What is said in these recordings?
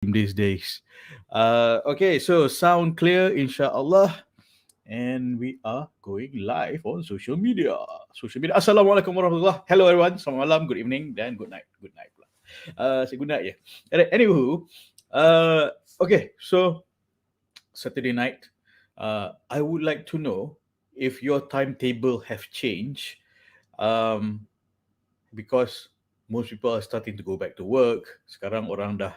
these days. Okay, so sound clear, inshallah. And we are going live on social media. Social media. Assalamualaikum warahmatullah. Hello everyone. Selamat malam, good evening, dan good night. Good night pula. Say good night, yeah. Alright, anywho, okay, so Saturday night, I would like to know if your timetable have changed. Um, because most people are starting to go back to work. Sekarang orang dah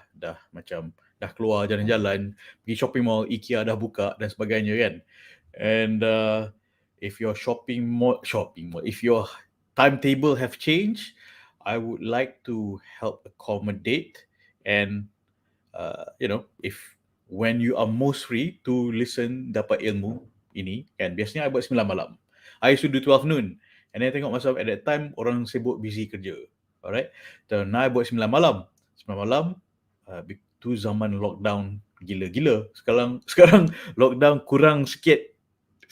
macam dah keluar jalan-jalan, pergi shopping mall, IKEA dah buka dan sebagainya kan. And if your shopping mall, if your timetable have changed, I would like to help accommodate and if when you are most free to listen dapat ilmu ini kan, biasanya I buat 9 malam. I used to do 12 noon. And then tengok masa at that time orang sibuk busy kerja. Alright. So now I buat 9 malam. 9 malam tu zaman lockdown gila-gila. Sekarang lockdown kurang sikit.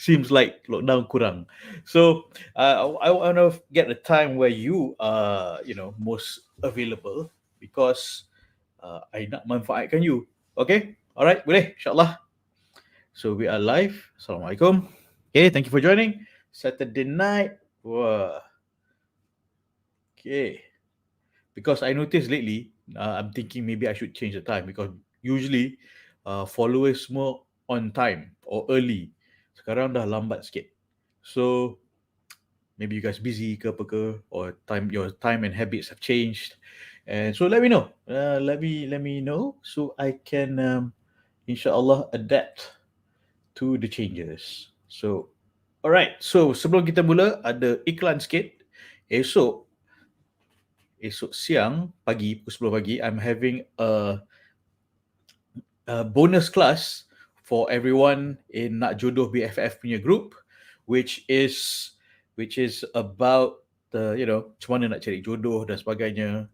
Seems like lockdown kurang. So I want to get a time where you are most available because I nak manfaatkan you. Okay? Alright, boleh? InsyaAllah. So we are live. Assalamualaikum. Okay, thank you for joining. Saturday night. Wah. Okay. Because I noticed lately, I'm thinking maybe I should change the time because usually followers more on time or early. Sekarang dah lambat sikit. So maybe you guys busy ke apa ke, or your time and habits have changed. And so let me know. Let me know so I can inshallah adapt to the changes. So alright. So sebelum kita mula ada iklan sikit. Esok siang pagi pukul 10 pagi I'm having a bonus class for everyone in Nak Jodoh BFF punya group, which is about the macam mana nak cari jodoh dan sebagainya,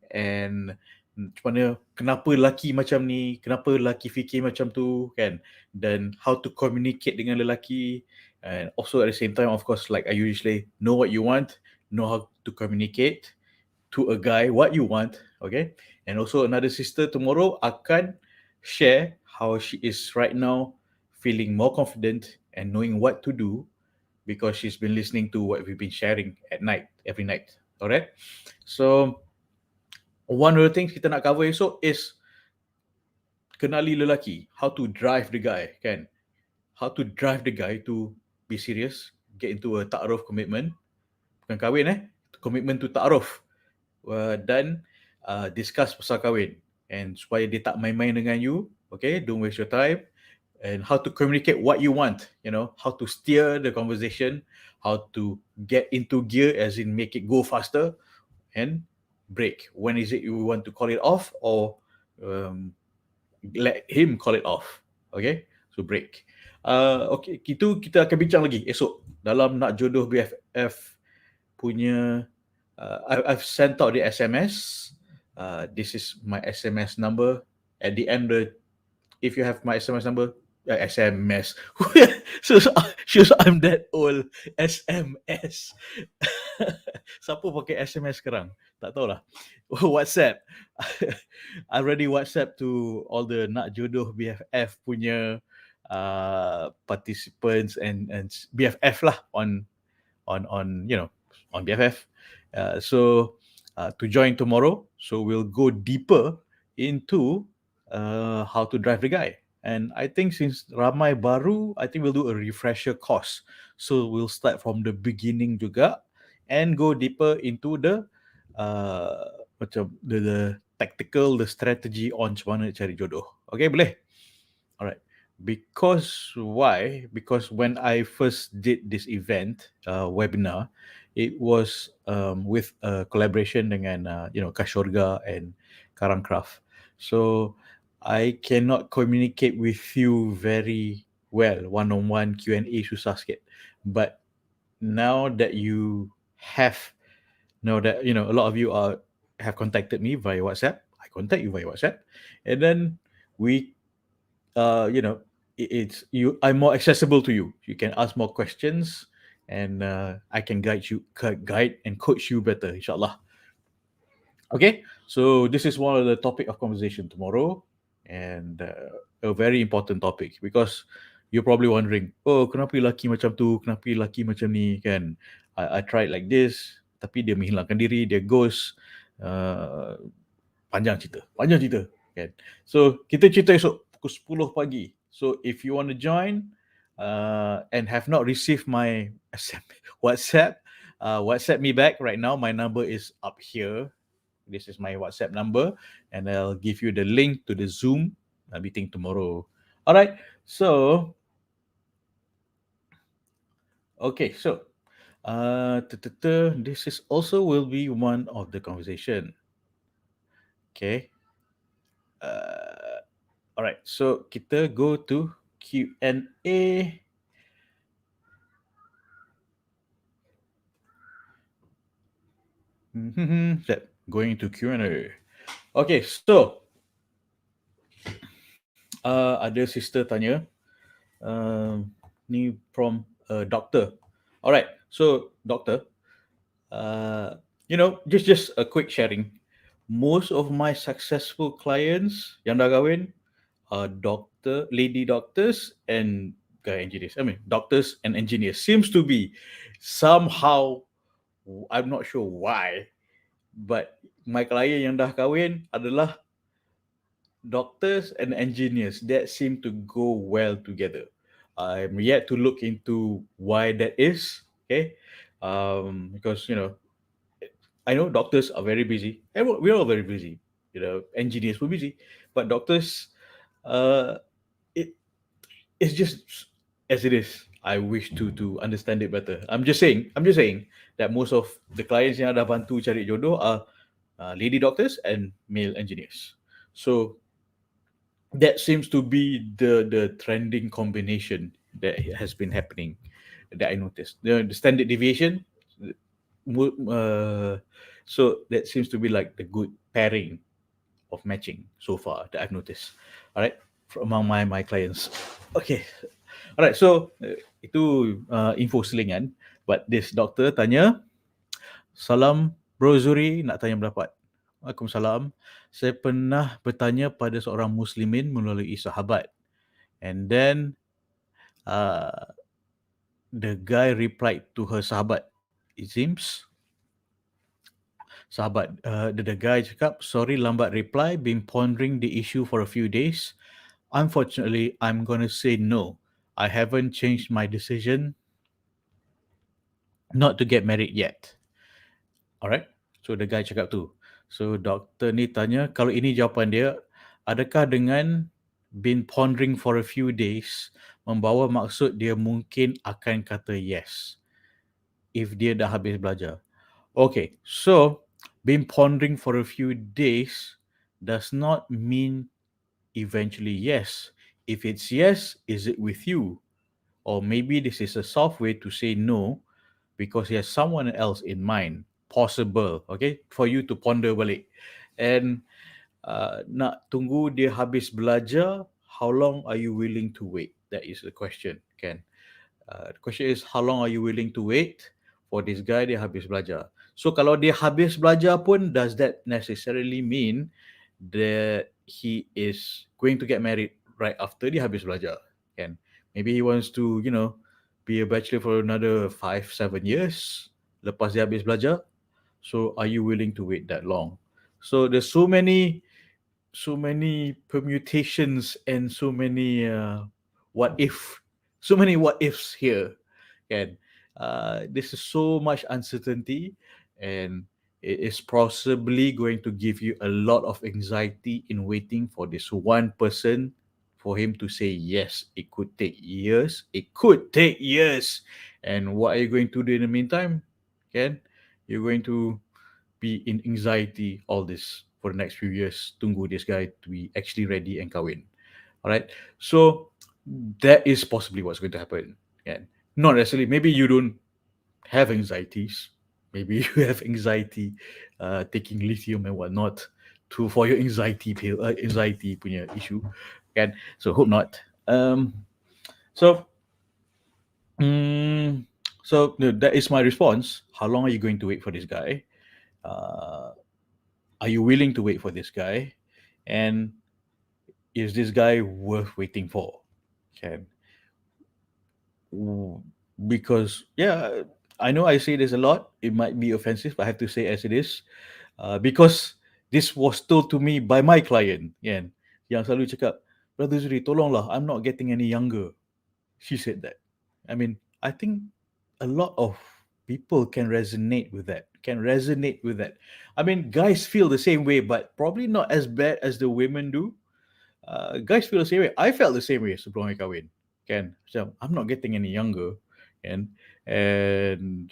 and macam mana, kenapa lelaki macam ni, kenapa lelaki fikir macam tu kan, dan how to communicate dengan lelaki, and also at the same time of course like I usually know what you want, know how to communicate to a guy what you want, okay? And also another sister tomorrow akan share how she is right now feeling more confident and knowing what to do because she's been listening to what we've been sharing at night, every night. Alright? So one of the things kita nak cover esok is kenali lelaki, how to drive the guy, kan? How to drive the guy to be serious, get into a ta'aruf commitment. Bukan kahwin commitment to ta'aruf. Dan discuss pasal kahwin, and supaya dia tak main-main dengan you, okay, don't waste your time, and how to communicate what you want, how to steer the conversation, how to get into gear as in make it go faster, and break when is it you want to call it off, or let him call it off. Okay, so break. Okay, itu kita akan bincang lagi esok dalam Nak Jodoh BFF punya. I've sent out the SMS. This is my SMS number. At the end, if you have my SMS number, SMS. so I'm that old. SMS. Siapa pakai SMS sekarang? Tak tahulah. WhatsApp. I already WhatsApp to all the Nak Jodoh BFF punya participants and BFF lah on BFF. So to join tomorrow, so we'll go deeper into how to drive the guy. And I think since ramai baru, I think we'll do a refresher course. So we'll start from the beginning juga and go deeper into the macam the tactical, the strategy on macam mana cari jodoh. Okay, boleh? Alright. Because why? Because when I first did this event, webinar, it was with a collaboration dengan Kashorga and Karangcraft. So I cannot communicate with you very well one-on-one Q&A susah sikit. But now that you have, know that a lot of you have contacted me via WhatsApp, I contact you via WhatsApp, and then we it's you. I'm more accessible to you. You can ask more questions, and I can guide and coach you better, inshallah. Okay, so this is one of the topic of conversation tomorrow. and a very important topic because you're probably wondering, oh, kenapa lelaki macam tu, kenapa lelaki macam ni, kan? I tried like this, tapi dia menghilangkan diri, dia ghost. Uh, panjang cerita, kan? So kita cerita esok pukul 10 pagi. So if you want to join and have not received my WhatsApp, WhatsApp me back right now. My number is up here. This is my WhatsApp number, and I'll give you the link to the Zoom meeting tomorrow. All right. So, okay. So, this is also will be one of the conversation. Okay. Uh, all right. So kita go to Q&A. Going to Q&A. Okay. So, ada sister tanya. Ni from a doctor. All right. So, doctor, just a quick sharing. Most of my successful clients yang dah kahwin are lady doctors and guy engineers. I mean, doctors and engineers seems to be somehow. I'm not sure why, but my client yang dah kahwin adalah doctors and engineers that seem to go well together. I'm yet to look into why that is. Okay, because I know doctors are very busy. We're all very busy. Engineers were busy, but doctors, uh, it it's just as it is. I wish to understand it better. I'm just saying. That most of the clients yang ada bantu cari jodoh are lady doctors and male engineers. So that seems to be the trending combination that has been happening that I noticed. The standard deviation, uh, so that seems to be like the good pairing of matching so far that I've noticed. All right, from among my clients. Okay, all right. So itu info selingan. But this doctor tanya, salam Bro Zuhri, nak tanya pendapat. Waalaikumsalam. Saya pernah bertanya pada seorang muslimin melalui sahabat. And then uh, the guy replied to her sahabat. It seems sahabat, the guy cakap, sorry lambat reply, been pondering the issue for a few days. Unfortunately, I'm going to say no. I haven't changed my decision not to get married yet. Alright? So the guy cakap tu. So doktor ni tanya, kalau ini jawapan dia, adakah dengan been pondering for a few days membawa maksud dia mungkin akan kata yes if dia dah habis belajar? Okay, so been pondering for a few days does not mean eventually yes. If it's yes, is it with you? Or maybe this is a soft way to say no because he has someone else in mind. Possible, okay, for you to ponder balik. And nak tunggu dia habis belajar, how long are you willing to wait? That is the question, Ken. The question is, how long are you willing to wait for this guy dia habis belajar? So kalau dia habis belajar pun, does that necessarily mean that he is going to get married right after dia habis belajar? Kan? Maybe he wants to, be a bachelor for another 5-7 years lepas dia habis belajar. So are you willing to wait that long? So there's so many permutations and so many so many what ifs here, kan? This is so much uncertainty, and it is possibly going to give you a lot of anxiety in waiting for this one person for him to say yes. It could take years. And what are you going to do in the meantime? Kan? You're going to be in anxiety all this for the next few years. Tunggu this guy to be actually ready and kahwin. All right. So that is possibly what's going to happen. And not necessarily. Maybe you don't have anxieties. Maybe you have anxiety taking lithium and whatnot for your anxiety punya issue. And so hope not. So that is my response. How long are you going to wait for this guy? Are you willing to wait for this guy? And Is this guy worth waiting for? Can Mm, because yeah, I know I say this a lot. It might be offensive, but I have to say as it is. Because this was told to me by my client, kan, yang selalu cakap, Brother Zuri, tolonglah, I'm not getting any younger. She said that. I mean, I think a lot of people can resonate with that. Can resonate with that. I mean, guys feel the same way, but probably not as bad as the women do. Guys feel the same way. I felt the same way sebelum I kahwin. Kan, macam I'm not getting any younger, kan, and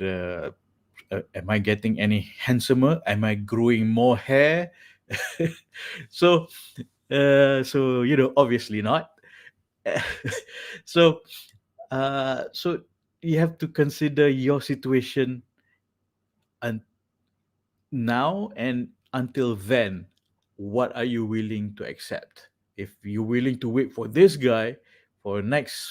am I getting any handsomer? Am I growing more hair? so, obviously not. so, so you have to consider your situation and now and until then, what are you willing to accept? If you're willing to wait for this guy for next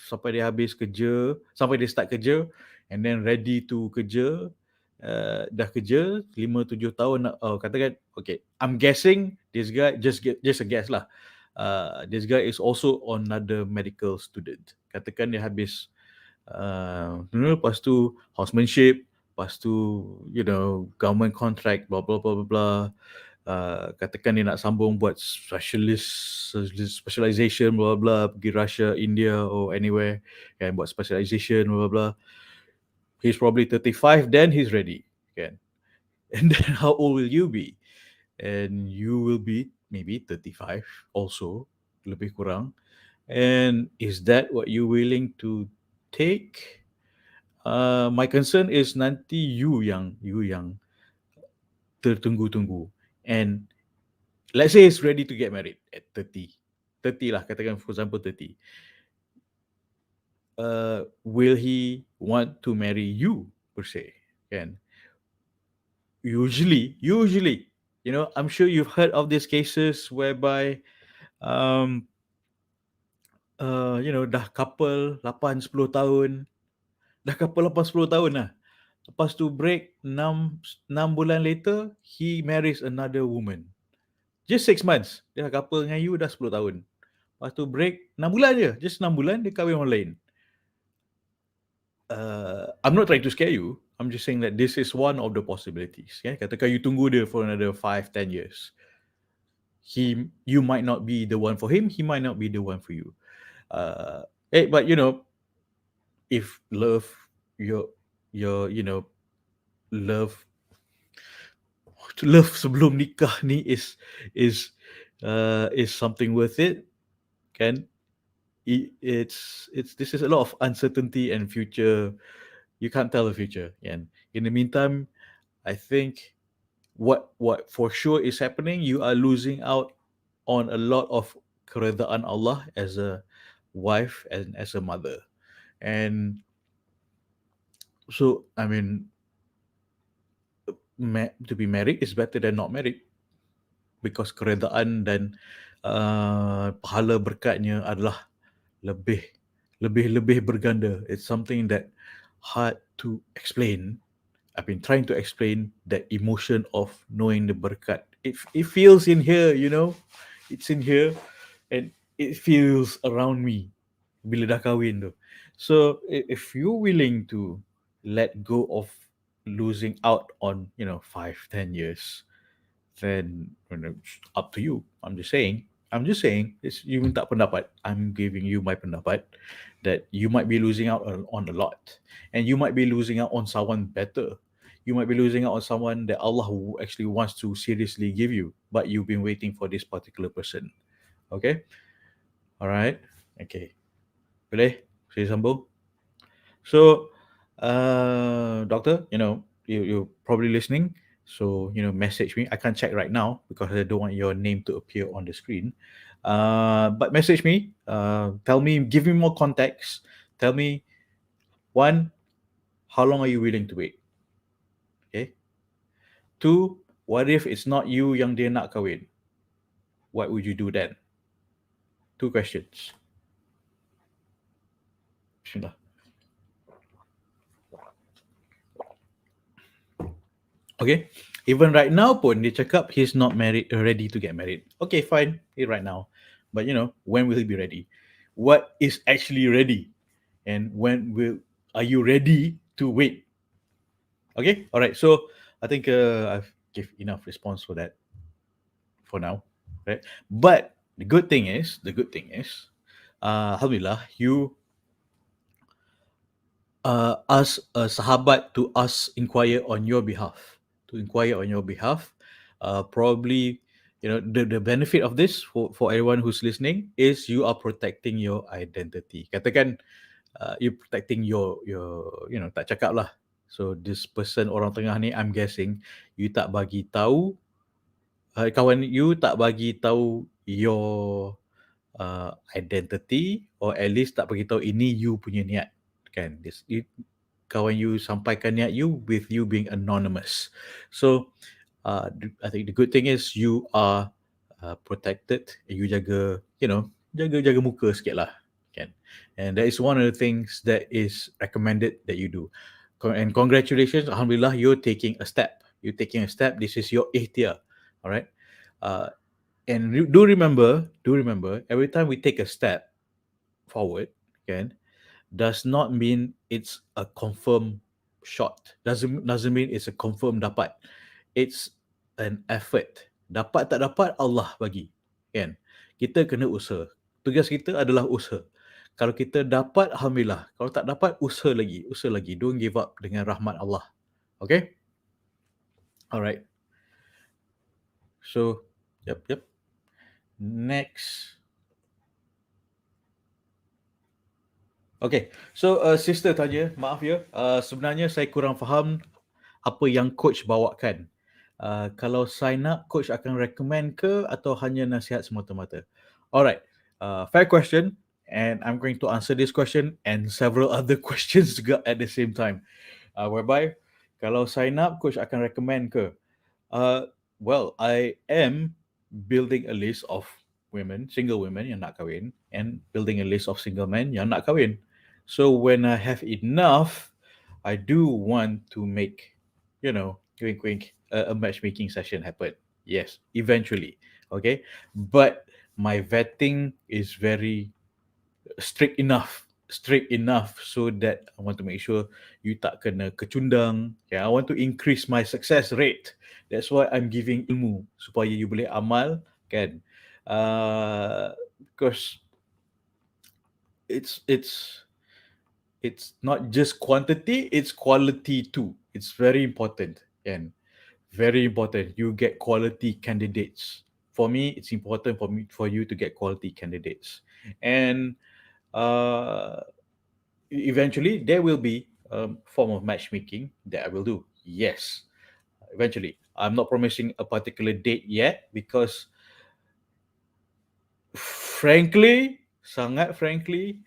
sampai dia habis kerja, sampai dia start kerja, and then ready to kerja, dah kerja 5-7 tahun, katakan, okay, I'm guessing this guy, just a guess lah. This guy is also another medical student. Katakan dia habis lepas tu housemanship, lepas tu government contract, blah blah blah blah blah. Katakan dia nak sambung buat specialization, blah blah, pergi Russia, India or anywhere, kan, buat specialization, blah blah. He's probably 35, then he's ready, kan. And then how old will you be? And you will be maybe 35 also, lebih kurang. And is that what you're willing to take? My concern is nanti you yang tertunggu-tunggu, and let's say he's ready to get married at 30 lah, katakan for example 30. Will he want to marry you per se? Kan? Usually, I'm sure you've heard of these cases whereby um dah couple 8-10 tahun, dah couple 8-10 tahun lah. Lepas tu break 6 bulan later, he marries another woman. Just 6 months. Dia dah couple dengan you dah 10 tahun. Lepas tu break 6 bulan je. Just 6 bulan dia kahwin orang lain. I'm not trying to scare you. I'm just saying that this is one of the possibilities. Yeah? Katakan you tunggu dia for another 5-10 years. You might not be the one for him. He might not be the one for you. But if love, your love love sebelum nikah ni is something worth it, kan? It's this is a lot of uncertainty and future. You can't tell the future, and in the meantime, I think what for sure is happening, you are losing out on a lot of keredaan Allah as a wife and as a mother. And so, I mean, to be married is better than not married, because keredaan dan pahala berkatnya adalah lebih lebih berganda. It's something that hard to explain. I've been trying to explain that emotion of knowing the berkat. It feels in here, it's in here, and it feels around me bila dah kahwin tu. So if you're willing to let go of losing out on 5-10 years, then up to you. I'm just saying, it's, you minta pendapat, I'm giving you my pendapat, that you might be losing out on a lot, and you might be losing out on someone better. You might be losing out on someone that Allah actually wants to seriously give you, but you've been waiting for this particular person. Okay, all right, okay, boleh saya sambung? So, doctor, you're probably listening. So, message me. I can't check right now because I don't want your name to appear on the screen. But message me. Tell me, give me more context. Tell me, one, how long are you willing to wait? Okay. Two, what if it's not you yang dia nak kahwin? What would you do then? 2 questions. Bismillah. Okay. Even right now pun dia cakap he's not married, ready to get married. Okay, fine. Right now. but when will he be ready? What is actually ready, and when will are you ready to wait? Okay, all right. So I think I've give enough response for that for now, right? But alhamdulillah, you ask a sahabat to inquire on your behalf. Probably, the benefit of this for everyone who's listening is you are protecting your identity. Katakan you protecting your tak cakap lah. So this person orang tengah ni, I'm guessing you tak bagi tahu, kawan you tak bagi tahu your identity, or at least tak bagi tahu ini you punya niat, kan? Kawan you sampaikan niat you with you being anonymous. So I think the good thing is you are protected. You jaga, jaga muka sikit lah, kan? And that is one of the things that is recommended that you do. And congratulations, alhamdulillah, you're taking a step. This is your ikhtiar, all right? Uh, and do remember, every time we take a step forward, kan, does not mean it's a confirm shot. Doesn't mean it's a confirm dapat. It's an effort. Dapat tak dapat Allah bagi, kan? Kita kena usaha. Tugas kita adalah usaha. Kalau kita dapat, alhamdulillah. Kalau tak dapat, usaha lagi. Don't give up dengan rahmat Allah. Okay? Alright. So, yep. Next. Okay, so sister tanya, maaf ya, sebenarnya saya kurang faham apa yang coach bawakan. Kalau sign up, coach akan recommend ke atau hanya nasihat semata-mata? Alright, fair question, and I'm going to answer this question and several other questions juga at the same time. Whereby, kalau sign up, coach akan recommend ke? Well, I am building a list of single women yang nak kahwin, and building a list of single men yang nak kahwin. So when I have enough, I do want to make, wink wink, a matchmaking session happen. Yes, eventually. Okay. But my vetting is very strict enough so that I want to make sure you tak kena kecundang. Okay, I want to increase my success rate. That's why I'm giving ilmu supaya you boleh amal, kan? Because it's not just quantity, it's quality too. It's very important, and very important you get quality candidates. For me, it's important for you to get quality candidates. And eventually there will be a form of matchmaking that I will do. Yes, eventually. I'm not promising a particular date yet, because sangat frankly,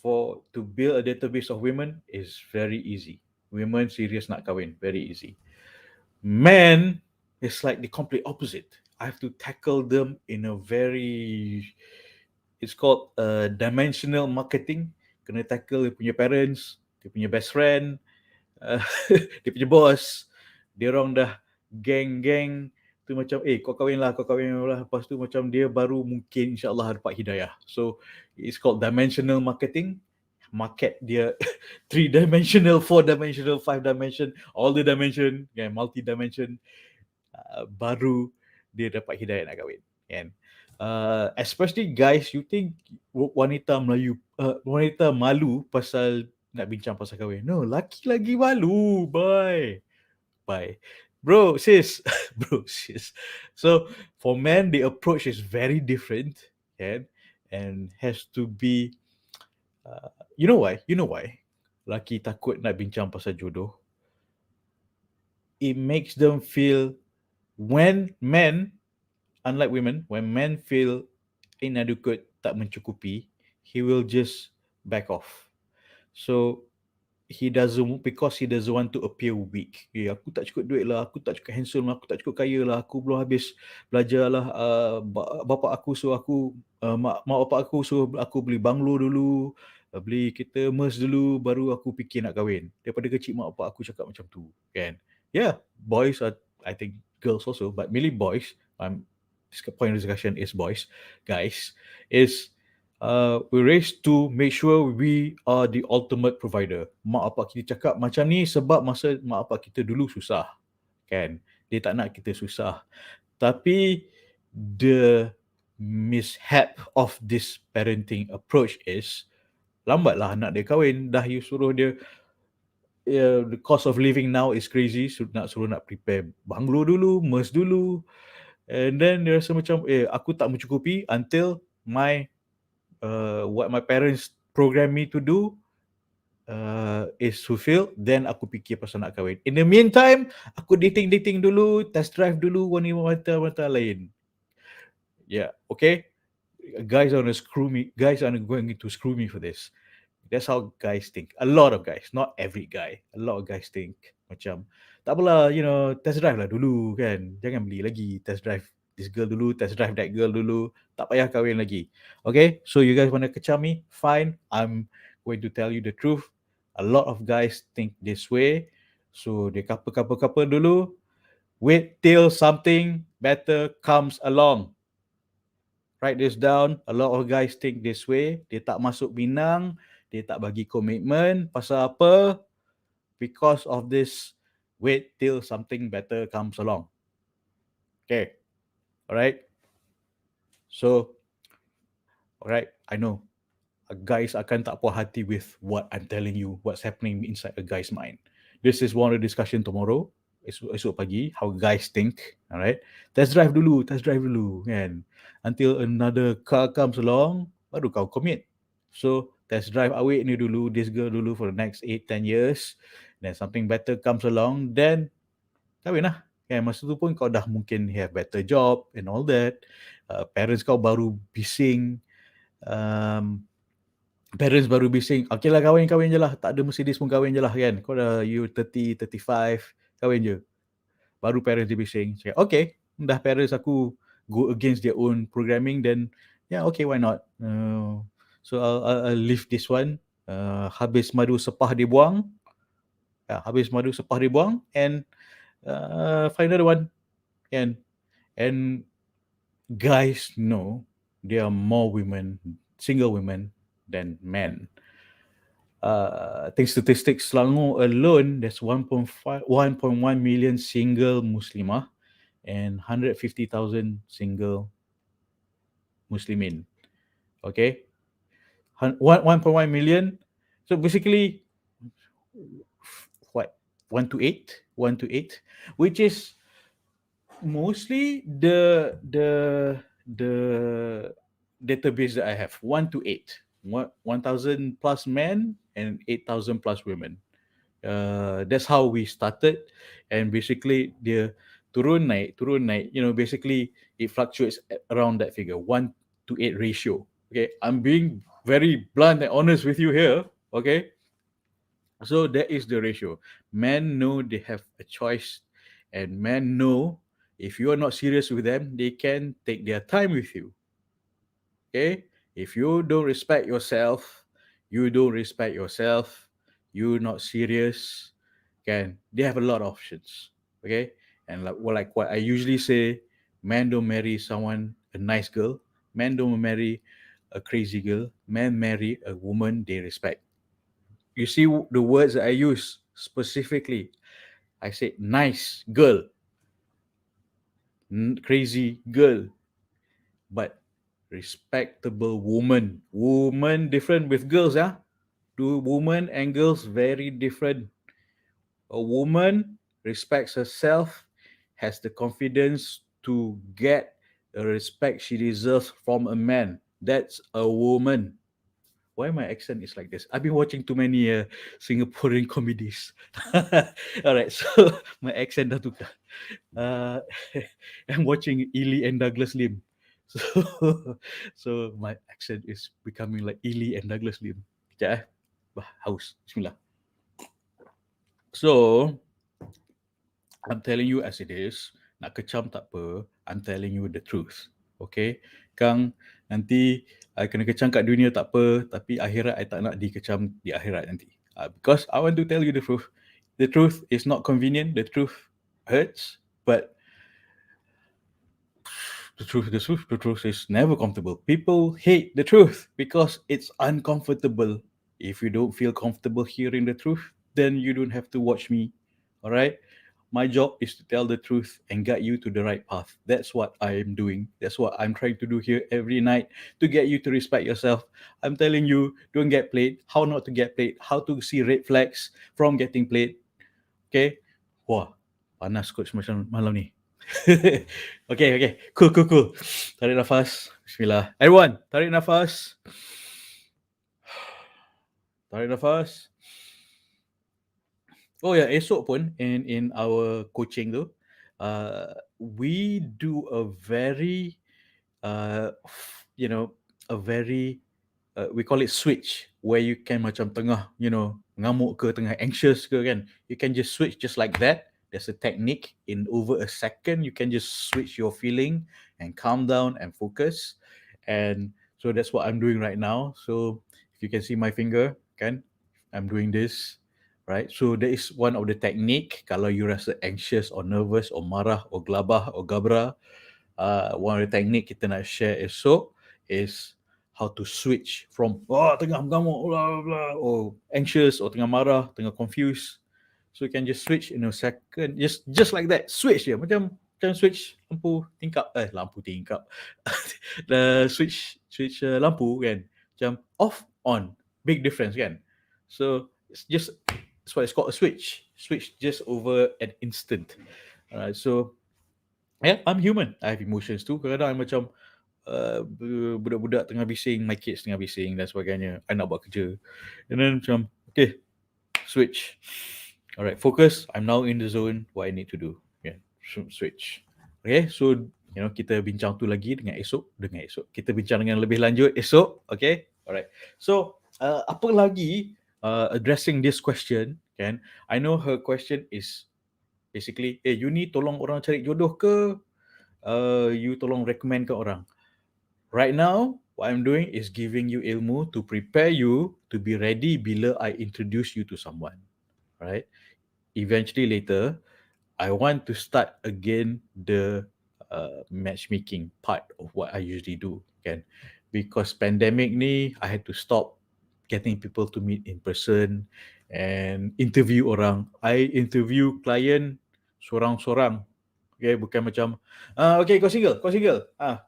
to build a database of women is very easy. Women serious nak kahwin, very easy. Men is like the complete opposite. I have to tackle them in a very, it's called dimensional marketing. Kena tackle dia punya parents, dia punya best friend, dia punya boss. Dia orang dah geng-geng tu macam, kau kahwin lah, lepas tu macam dia baru mungkin insyaAllah dapat hidayah. So it's called dimensional marketing. Market dia 3-dimensional, 4-dimensional, 5-dimension, all the dimension, multi-dimension, baru dia dapat hidayah nak kahwin, kan? Especially guys, you think wanita malu pasal nak bincang pasal kahwin. No, laki lagi malu. Bye. Bro, sis. So for men, the approach is very different, kan? And has to be, you know why? Laki takut nak bincang pasal jodoh. It makes them feel, when men, unlike women, when men feel inadequate, tak mencukupi, he will just back off. So because he doesn't want to appear weak. Aku tak cukup duit lah, aku tak cukup handsome lah, aku tak cukup kaya lah, aku belum habis belajar lah, bapak aku suruh aku, mak bapak aku suruh aku beli banglo dulu, beli kereta Merc dulu, baru aku fikir nak kahwin. Daripada kecil mak bapak aku cakap macam tu, kan? Yeah, boys are, I think girls also, but mainly boys, point of discussion is, boys, guys, is we raised to make sure we are the ultimate provider. Mak bapak kita cakap macam ni sebab masa mak bapak kita dulu susah, kan? Dia tak nak kita susah. Tapi the mishap of this parenting approach is, lambatlah anak dia kahwin, dah you suruh dia, the cost of living now is crazy, suruh nak prepare banglo dulu, MERS dulu, and then dia rasa macam aku tak mencukupi until my what my parents program me to do is fulfilled, then aku fikir pasal nak kahwin. In the meantime, aku dating dulu, test drive dulu wanita-wanita lain. Yeah, okay? Guys are going to screw me for this. That's how guys think. A lot of guys, not every guy. A lot of guys think macam, tak apalah, test drive lah dulu kan. Jangan beli lagi. Test drive this girl dulu, test drive that girl dulu. Tak payah kahwin lagi. Okay, so you guys want to kecam me? Fine. I'm going to tell you the truth. A lot of guys think this way. So they couple dulu. Wait till something better comes along. Write this down. A lot of guys think this way. Dia tak masuk Minang. Dia tak bagi komitmen. Pasal apa? Because of this, wait till something better comes along. Okay. Alright. So, alright, I know. Guys akan tak puas hati with what I'm telling you, what's happening inside a guy's mind. This is one of the discussion tomorrow. Esok pagi, how guys think. Alright. Test drive dulu kan. Until another car comes along, baru kau commit. So, test drive awet ni dulu, this girl dulu for the next 8-10 years. Then something better comes along, then kahwin lah. Kan, masa tu pun kau dah mungkin have better job and all that. Parents kau baru bising. Parents baru bising, okay lah kahwin je lah. Tak ada Mercedes pun kahwin je lah kan. Kau dah you 30, 35, kahwin je. Baru parents dia bising. Cakap, okay, dah parents aku go against their own programming, then yeah, okay, why not? So I'll leave this one. Habis madu sepah dibuang. Habis madu sepah dibuang, and find another one. And guys know there are more women, single women, than men. Think statistics, Selangor alone, there's 1.1 million single Muslimah and 150,000 single Muslimin. Okay, 1.1 million. So basically, what, 1 to 8, which is mostly the database that I have. 1 to 8, 1,000 plus men and 8,000 plus women. That's how we started, and basically the turun naik. Basically it fluctuates around that figure, 1 to 8 ratio. Okay, I'm being very blunt and honest with you here. Okay, so that is the ratio. Men know they have a choice, and men know if you are not serious with them, they can take their time with you. Okay, if you don't respect yourself, you're not serious, can they have a lot of options. Okay, and like what I usually say, men don't marry someone, a nice girl. Men don't marry a crazy girl. Men marry a woman they respect. You see the words that I use specifically. I say nice girl, crazy girl, but respectable woman. Woman different with girls, yeah. Do women and girls very different. A woman respects herself, has the confidence to get the respect she deserves from a man. That's a woman. Why my accent is like this? I've been watching too many Singaporean comedies. All right, so my accent dah tukar. I'm watching Ely and Douglas Lim. So my accent is becoming like Ely and Douglas Lim. Sekejap haus. Bismillah. So, I'm telling you as it is. Nak kecam tak apa. I'm telling you the truth. Okay? Kang, nanti I kena kecam kat dunia tak apa. Tapi akhirat I tak nak dikecam di akhirat nanti. Because I want to tell you the truth. The truth is not convenient. The truth hurts. But The truth is never comfortable. People hate the truth because it's uncomfortable. If you don't feel comfortable hearing the truth, then you don't have to watch me. All right? My job is to tell the truth and guide you to the right path. That's what I am doing. That's what I'm trying to do here every night to get you to respect yourself. I'm telling you, don't get played, how not to get played, how to see red flags from getting played. Okay? Wah, panas coach macam malam ni. Okay, okay. Cool, cool, cool. Tarik nafas. Bismillah. Everyone, tarik nafas. Tarik nafas. Oh yeah, esok pun in our coaching tu, we do a very you know, a very we call it switch, where you can macam tengah, ngamuk ke, tengah anxious ke kan, you can just switch just like that. There's a technique, in over a second you can just switch your feeling and calm down and focus. And so that's what I'm doing right now. So if you can see my finger kan, I'm doing this, right? So that is one of the technique. Kalau you rasa anxious or nervous or marah or gelabah or gabra, one of the technique kita nak share esok is how to switch from tengah mengamuk blah, blah, blah, or anxious or tengah marah, tengah confused. So you can just switch in a second, just like that. Switch je macam switch lampu tingkap the switch lampu kan, macam off on, big difference kan. So it's just, that's why it's called a switch just over an instant. Alright, so yeah, I'm human. I have emotions too. Kadang-kadang I macam budak-budak tengah bising, my kids tengah bising dan sebagainya. I nak buat kerja. And then macam, okay, switch. Alright, focus. I'm now in the zone. What I need to do. Yeah, switch. Okay, so kita bincang tu lagi dengan esok. Kita bincang dengan lebih lanjut esok. Okay, alright. So apa lagi addressing this question kan? I know her question is basically, you ni tolong orang cari jodoh ke? You tolong recommend ke orang? Right now, what I'm doing is giving you ilmu to prepare you to be ready bila I introduce you to someone, right? Eventually later, I want to start again the matchmaking part of what I usually do, kan? Because pandemic ni, I had to stop getting people to meet in person and interview orang. I interview client sorang-sorang. Okay, bukan macam, okay, kau single,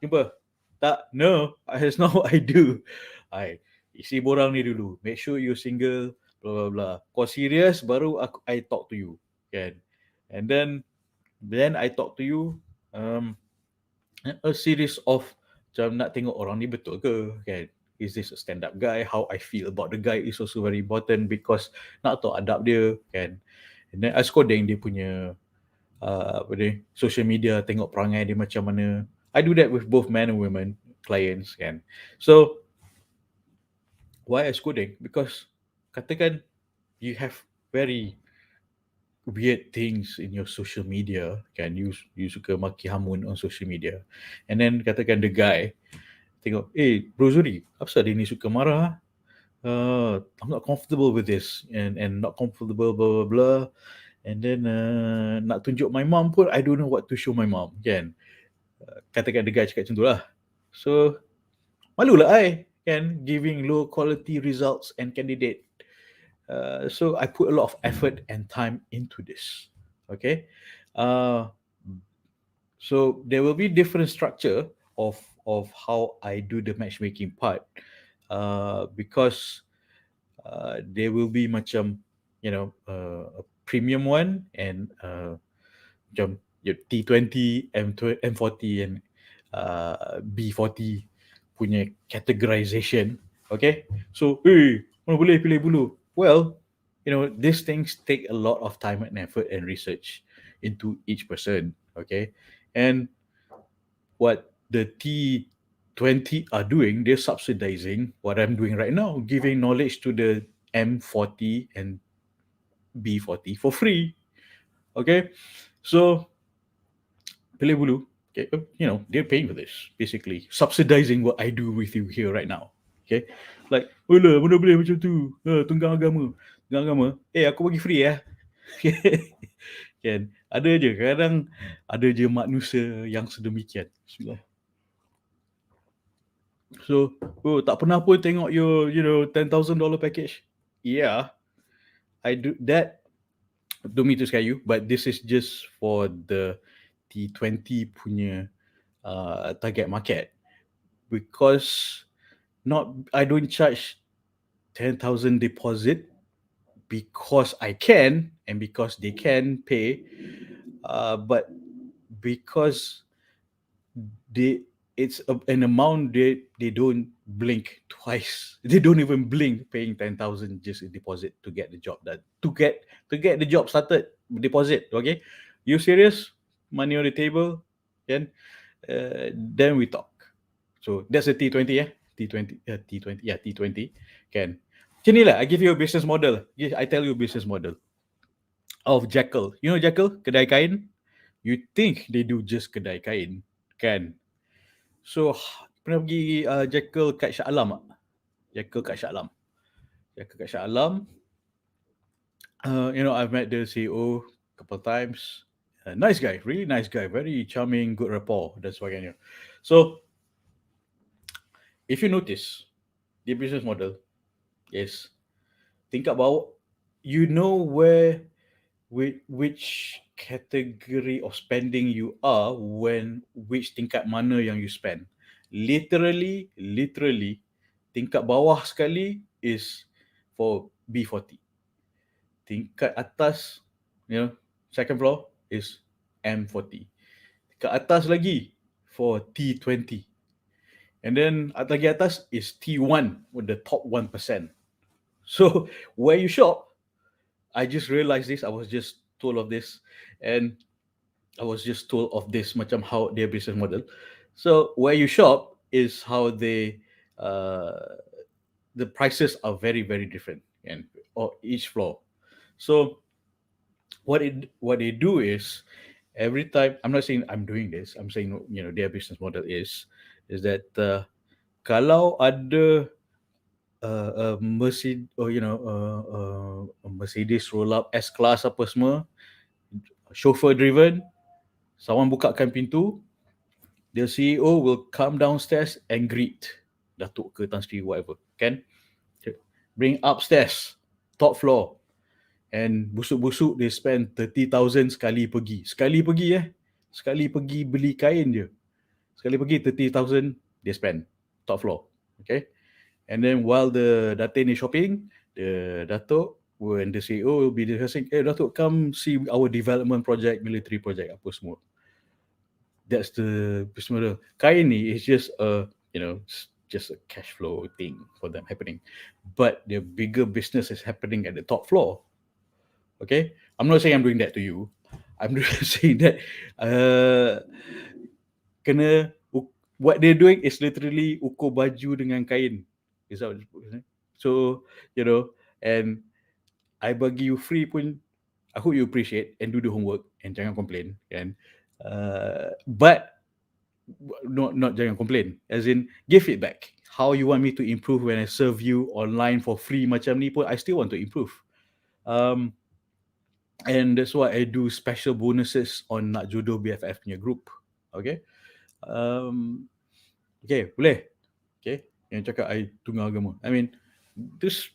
jumpa. Tak, no, that's not what I do. I isi borang ni dulu, make sure you single, blah blah blah. Kau serious, baru I talk to you, kan? And then I talk to you, a series of macam nak tengok orang ni betul ke, kan? Is this a stand-up guy? How I feel about the guy is also very important, because nak tahu adab dia, kan? And then I coding dia punya social media, tengok perangai dia macam mana. I do that with both men and women clients, kan. So why I coding? Because katakan you have very weird things in your social media, kan, you suka maki hamun on social media, and then katakan the guy tengok, bro Zuhri, apa pasal dia ni suka marah? I'm not comfortable with this, and not comfortable blah blah blah. And then nak tunjuk my mom pun, I don't know what to show my mom, kan. Katakan the guy cakap macam tu lah. So malulah I, kan, giving low quality results and candidate. So I put a lot of effort and time into this. Okay, so there will be different structure of how I do the matchmaking part, because there will be macam, a premium one and macam your T20, M40 and B40 punya categorization. Okay, so mana boleh pilih bulu? Well, these things take a lot of time and effort and research into each person. Okay, and what the T20 are doing, they're subsidizing what I'm doing right now, giving knowledge to the M40 and B40 for free. Okay, so pilih bulu. Okay, they're paying for this, basically subsidizing what I do with you here right now. Okay, like, mana boleh macam tu? Tunggang agama. Aku bagi free ya. Kan, ada je kadang, ada je manusia yang sedemikian. Bismillah. So, oh, tak pernah pun tengok your, $10,000 package. Yeah, I do that. Don't mean to scare you, but this is just for the T20 punya target market, because not I don't charge 10,000 deposit because I can and because they can pay, but because they it's an amount they don't blink twice. They don't even blink paying 10,000 just a deposit to get the job done. To get the job started, deposit. Okay, you serious? Money on the table, then we talk. So that's a T20, yeah. T20, T20, yeah, T20. Can. Macam ni lah, I give you a business model. I tell you a business model of Jackal. You know Jackal, kedai kain? You think they do just kedai kain, kan? So, pernah pergi Jackal kat Shah Alam tak? Jackal kat Shah Alam. Jackal kat Shah Alam. I've met the CEO a couple of times. Nice guy, really nice guy, very charming, good rapport, dan sebagainya. So, if you notice, the business model is tingkat bawah, you know which category of spending you are when which tingkat mana yang you spend. Literally, tingkat bawah sekali is for B40. Tingkat atas, second floor is M40. Tingkat atas lagi for T20. And then lagi atas is T1 with the top 1%. So where you shop, I just realized this. I was just told of this, and I was just told of this macam how their business model. So where you shop is how the prices are very very different, and or each floor. So what they do is, every time, I'm not saying I'm doing this. I'm saying their business model is that kalau ada Mercedes, or a Mercedes roll up S class apa semua, chauffeur driven, someone bukakan pintu, the CEO will come downstairs and greet Datuk ke Tan Sri, whatever, kan? Bring upstairs, top floor, and busuk-busuk they spend 30,000 sekali pergi. Sekali pergi beli kain je. Sekali pergi 30,000 they spend, top floor. Okay? And then while the Datin is shopping, the Datuk, when the CEO will be discussing, Datuk, come see our development project, military project, apa semua. That's the business model. Kain ni is just just a cash flow thing for them happening. But the bigger business is happening at the top floor. Okay? I'm not saying I'm doing that to you. I'm just saying that kena, what they're doing is literally ukur baju dengan kain. Is that what it's, so, and I bagi you free pun, I hope you appreciate and do the homework and jangan complain, kan? But not jangan complain, as in give feedback. How you want me to improve when I serve you online for free macam ni pun, I still want to improve. And that's why I do special bonuses on Nak Jodoh BFF punya group. Okay? Okay, boleh? Okay? Yang cakap I tunggal agama. I mean, this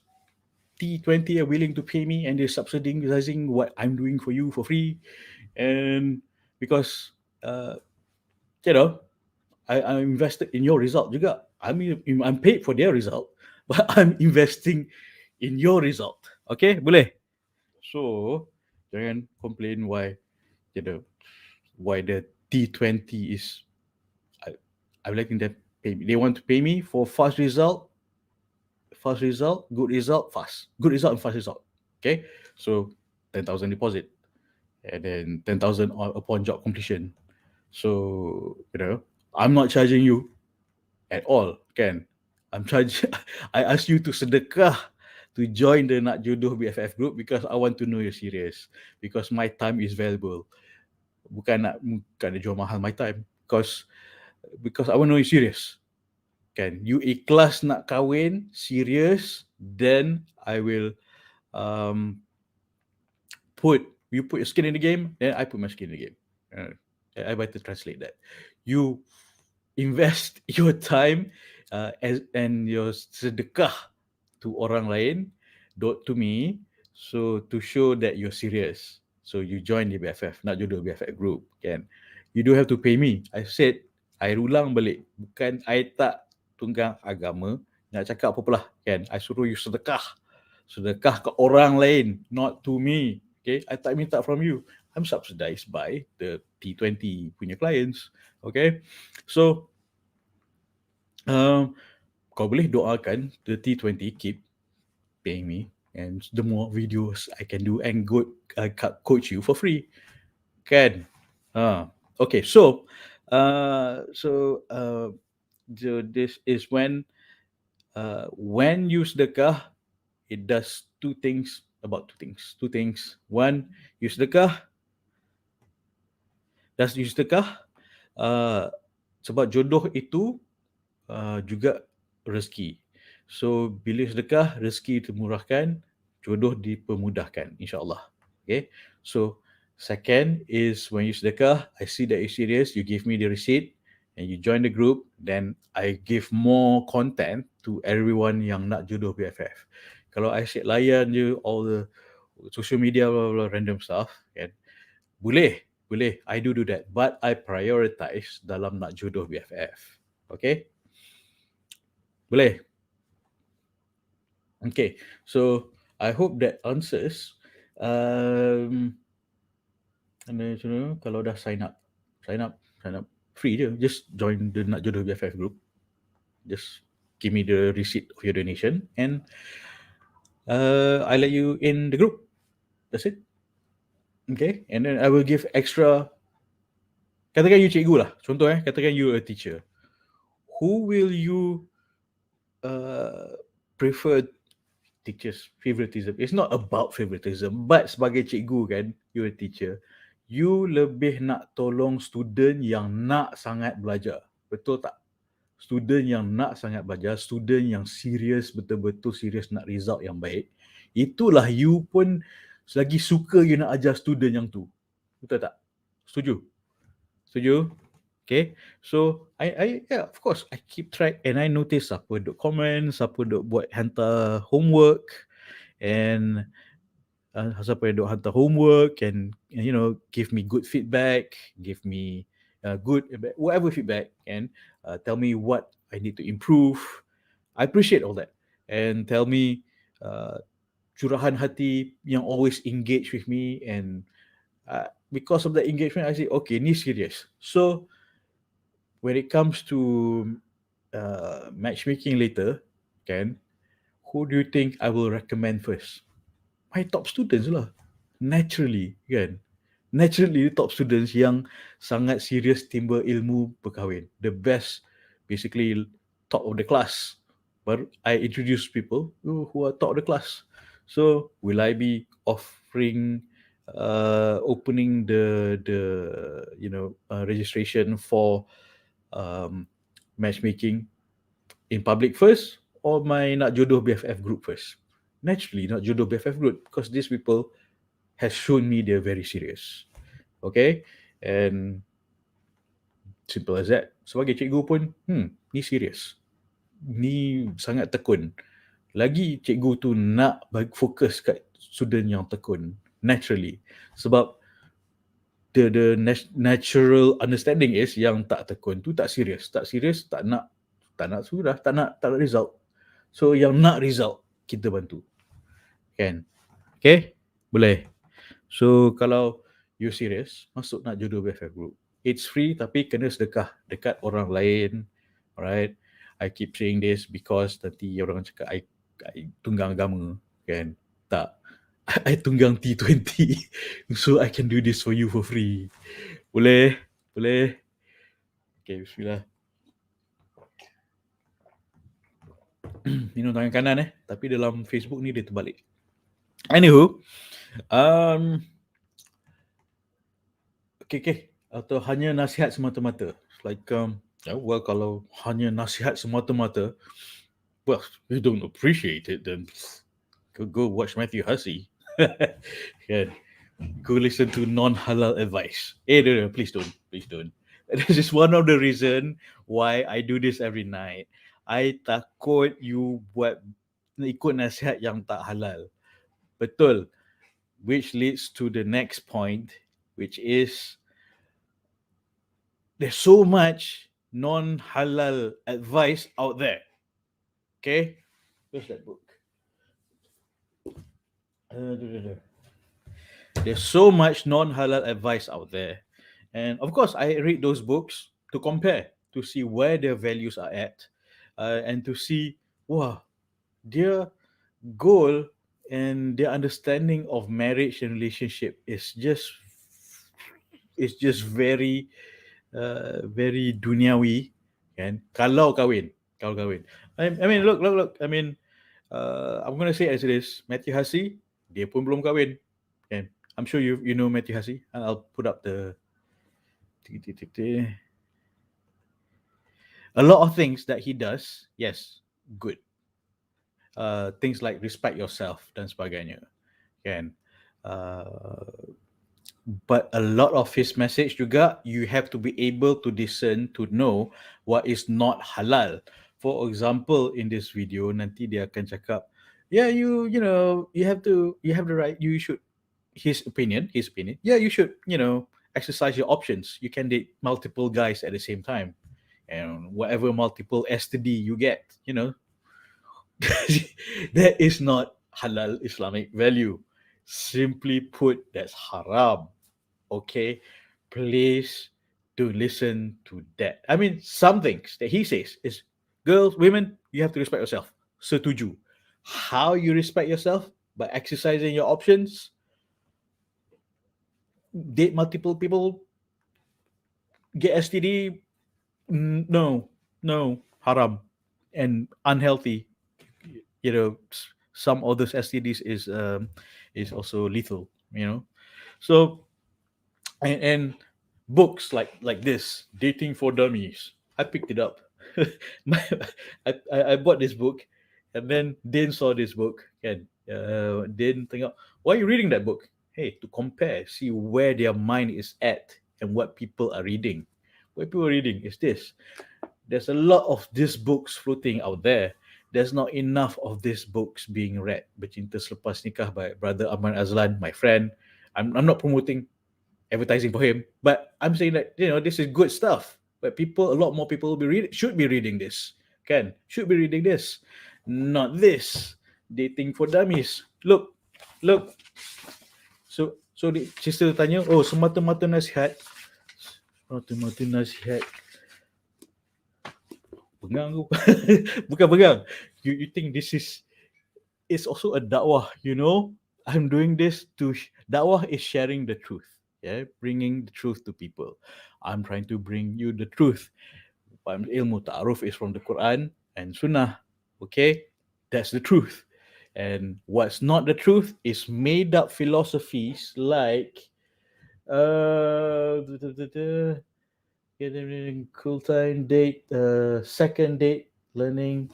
T20 are willing to pay me and they're subsidizing what I'm doing for you for free. And because, I invested in your result juga. I'm paid for their result, but I'm investing in your result. Okay, boleh? So, jangan complain why the T20 is, I'm letting them pay me. They want to pay me for fast result, good result, fast. Good result and fast result. Okay, so 10,000 deposit, and then 10,000 upon job completion. So, I'm not charging you at all, kan? I'm charging, I ask you to sedekah to join the Nak Jodoh BFF group because I want to know you're serious. Because my time is valuable. Bukan nak jual mahal my time. Because I want to know you're serious. Kan? You ikhlas nak kahwin, serious, then I will you put your skin in the game, then I put my skin in the game. I better translate that. You invest your time and your sedekah to orang lain, to me, so to show that you're serious. So you join the BFF, nak jodoh BFF group, kan? You don't have to pay me. I said, I ulang balik, bukan I tak tunggang agama, nak cakap apa lah, kan? I suruh you sedekah. Sedekah ke orang lain, not to me. Okay, I tak minta from you. I'm subsidized by the T20 punya clients. Okay, so kau boleh doakan the T20 keep paying me, and the more videos I can do and coach you for free, kan? Okay, so this is when you sedekah, it does two things. One, you sedekah, sebab jodoh itu juga rezeki. So bila sedekah, rezeki dimurahkan, jodoh dipermudahkan, insyaAllah. Okay, so second is when you sedekah, I see that you're serious, you give me the receipt and you join the group, then I give more content to everyone yang nak jodoh BFF. Kalau I asyik layan je all the social media blah, blah, random stuff, kan, boleh, I do that, but I prioritize dalam nak jodoh BFF. Okay, boleh. Okay, so I hope that answers. Kalau dah sign up free je, just join the nak jodoh BFF group, just give me the receipt of your donation and I let you in the group. That's it. Okay, and then I will give extra. Katakan you cikgu lah, contoh katakan you a teacher, who will you prefer? Teachers favoritism, it's not about favoritism, but sebagai cikgu kan, you a teacher, you lebih nak tolong student yang nak sangat belajar, betul tak? Student yang nak sangat belajar, student yang serius, betul-betul serius nak result yang baik, itulah you pun selagi suka you nak ajar student yang tu, betul tak? Setuju? Okay, so I yeah, of course I keep track and I notice siapa duk comment, siapa duk buat hantar homework, and siapa yang duk hantar homework and you know, give me good feedback, give me good whatever feedback, and tell me what I need to improve. I appreciate all that, and tell me curahan hati yang always engage with me, and because of that engagement I say okay, ni serious. So when it comes to matchmaking later, kan, who do you think I will recommend first? My top students lah. Naturally, kan. Naturally, top students yang sangat serius timba ilmu berkahwin. The best, basically top of the class. But I introduce people who are top of the class. So, will I be offering, opening the registration for matchmaking in public first, or my nak jodoh BFF group first? Naturally not jodoh BFF group, because these people has shown me they're very serious. Okay, and simple as that. Sebagai cikgu pun, ni serious, ni sangat tekun. Lagi cikgu tu nak fokus kat student yang tekun, naturally. Sebab the natural understanding is yang tak tekun tu tak serius, tak nak sudah, tak nak result. So yang nak result kita bantu, kan? Okay, boleh. So kalau you serious masuk nak jodoh BFF group, it's free tapi kena sedekah dekat orang lain. Alright, I keep saying this because nanti orang cakap I tunggang agama, kan? Tak, I tunggang T20 so I can do this for you for free. Boleh. Okay, bismillah. Minum tangan kanan tapi dalam Facebook ni dia terbalik. Anywho, okay, atau hanya nasihat semata-mata, like well, kalau hanya nasihat semata-mata, well, you don't appreciate it, then go watch Matthew Hussey. Yeah, go listen to non-halal advice. No, please don't. This is one of the reason why I do this every night. I takut you buat ikut nasihat yang tak halal. Betul. Which leads to the next point, which is there's so much non-halal advice out there. Okay? Where's that book? There's so much non-halal advice out there. And of course, I read those books to compare, to see where their values are at, and to see, wow, their goal and their understanding of marriage and relationship is just very duniawi, kan? Kalau kahwin. I mean, look. I mean, I'm gonna say as it is. Matthew Hussey, dia pun belum kahwin, kan? I'm sure you know Matthew Hussey. I'll put up the. A lot of things that he does, yes, good. Things like respect yourself dan sebagainya, kan? Uh, but a lot of his message juga, you have to be able to discern, to know what is not halal. For example, in this video nanti dia akan cakap, yeah, you have the right, you should, his opinion, yeah, you should, exercise your options. You can date multiple guys at the same time, and whatever multiple STD you get, that is not halal Islamic value. Simply put, that's haram. Okay, please do listen to that. I mean, some things that he says is, girls, women, you have to respect yourself. Setuju. How you respect yourself? By exercising your options, date multiple people, get STD. No, no, haram and unhealthy. Some of those STDs is also lethal. So and books like this, Dating for Dummies, I picked it up. My, I bought this book, and then Din saw this book, and Din tengok, why are you reading that book? Hey, to compare, see where their mind is at and what people are reading. What people are reading is this. There's a lot of these books floating out there. There's not enough of these books being read. Bercinta Selepas Nikah by Brother Ahmad Azlan, my friend. I'm not promoting advertising for him, but I'm saying that this is good stuff. But a lot more people should be reading this. Should be reading this, not this. Dating for Dummies. Look. So the sister tanya, oh, semata-mata nasihat. Semata-mata nasihat. Pegang aku. Bukan pegang. You think this is, it's also a dakwah, I'm doing this to dakwah is sharing the truth, bringing the truth to people. I'm trying to bring you the truth. Ilmu ta'aruf is from the Quran and Sunnah. Okay, that's the truth. And what's not the truth is made up philosophies like cool time date, second date, learning,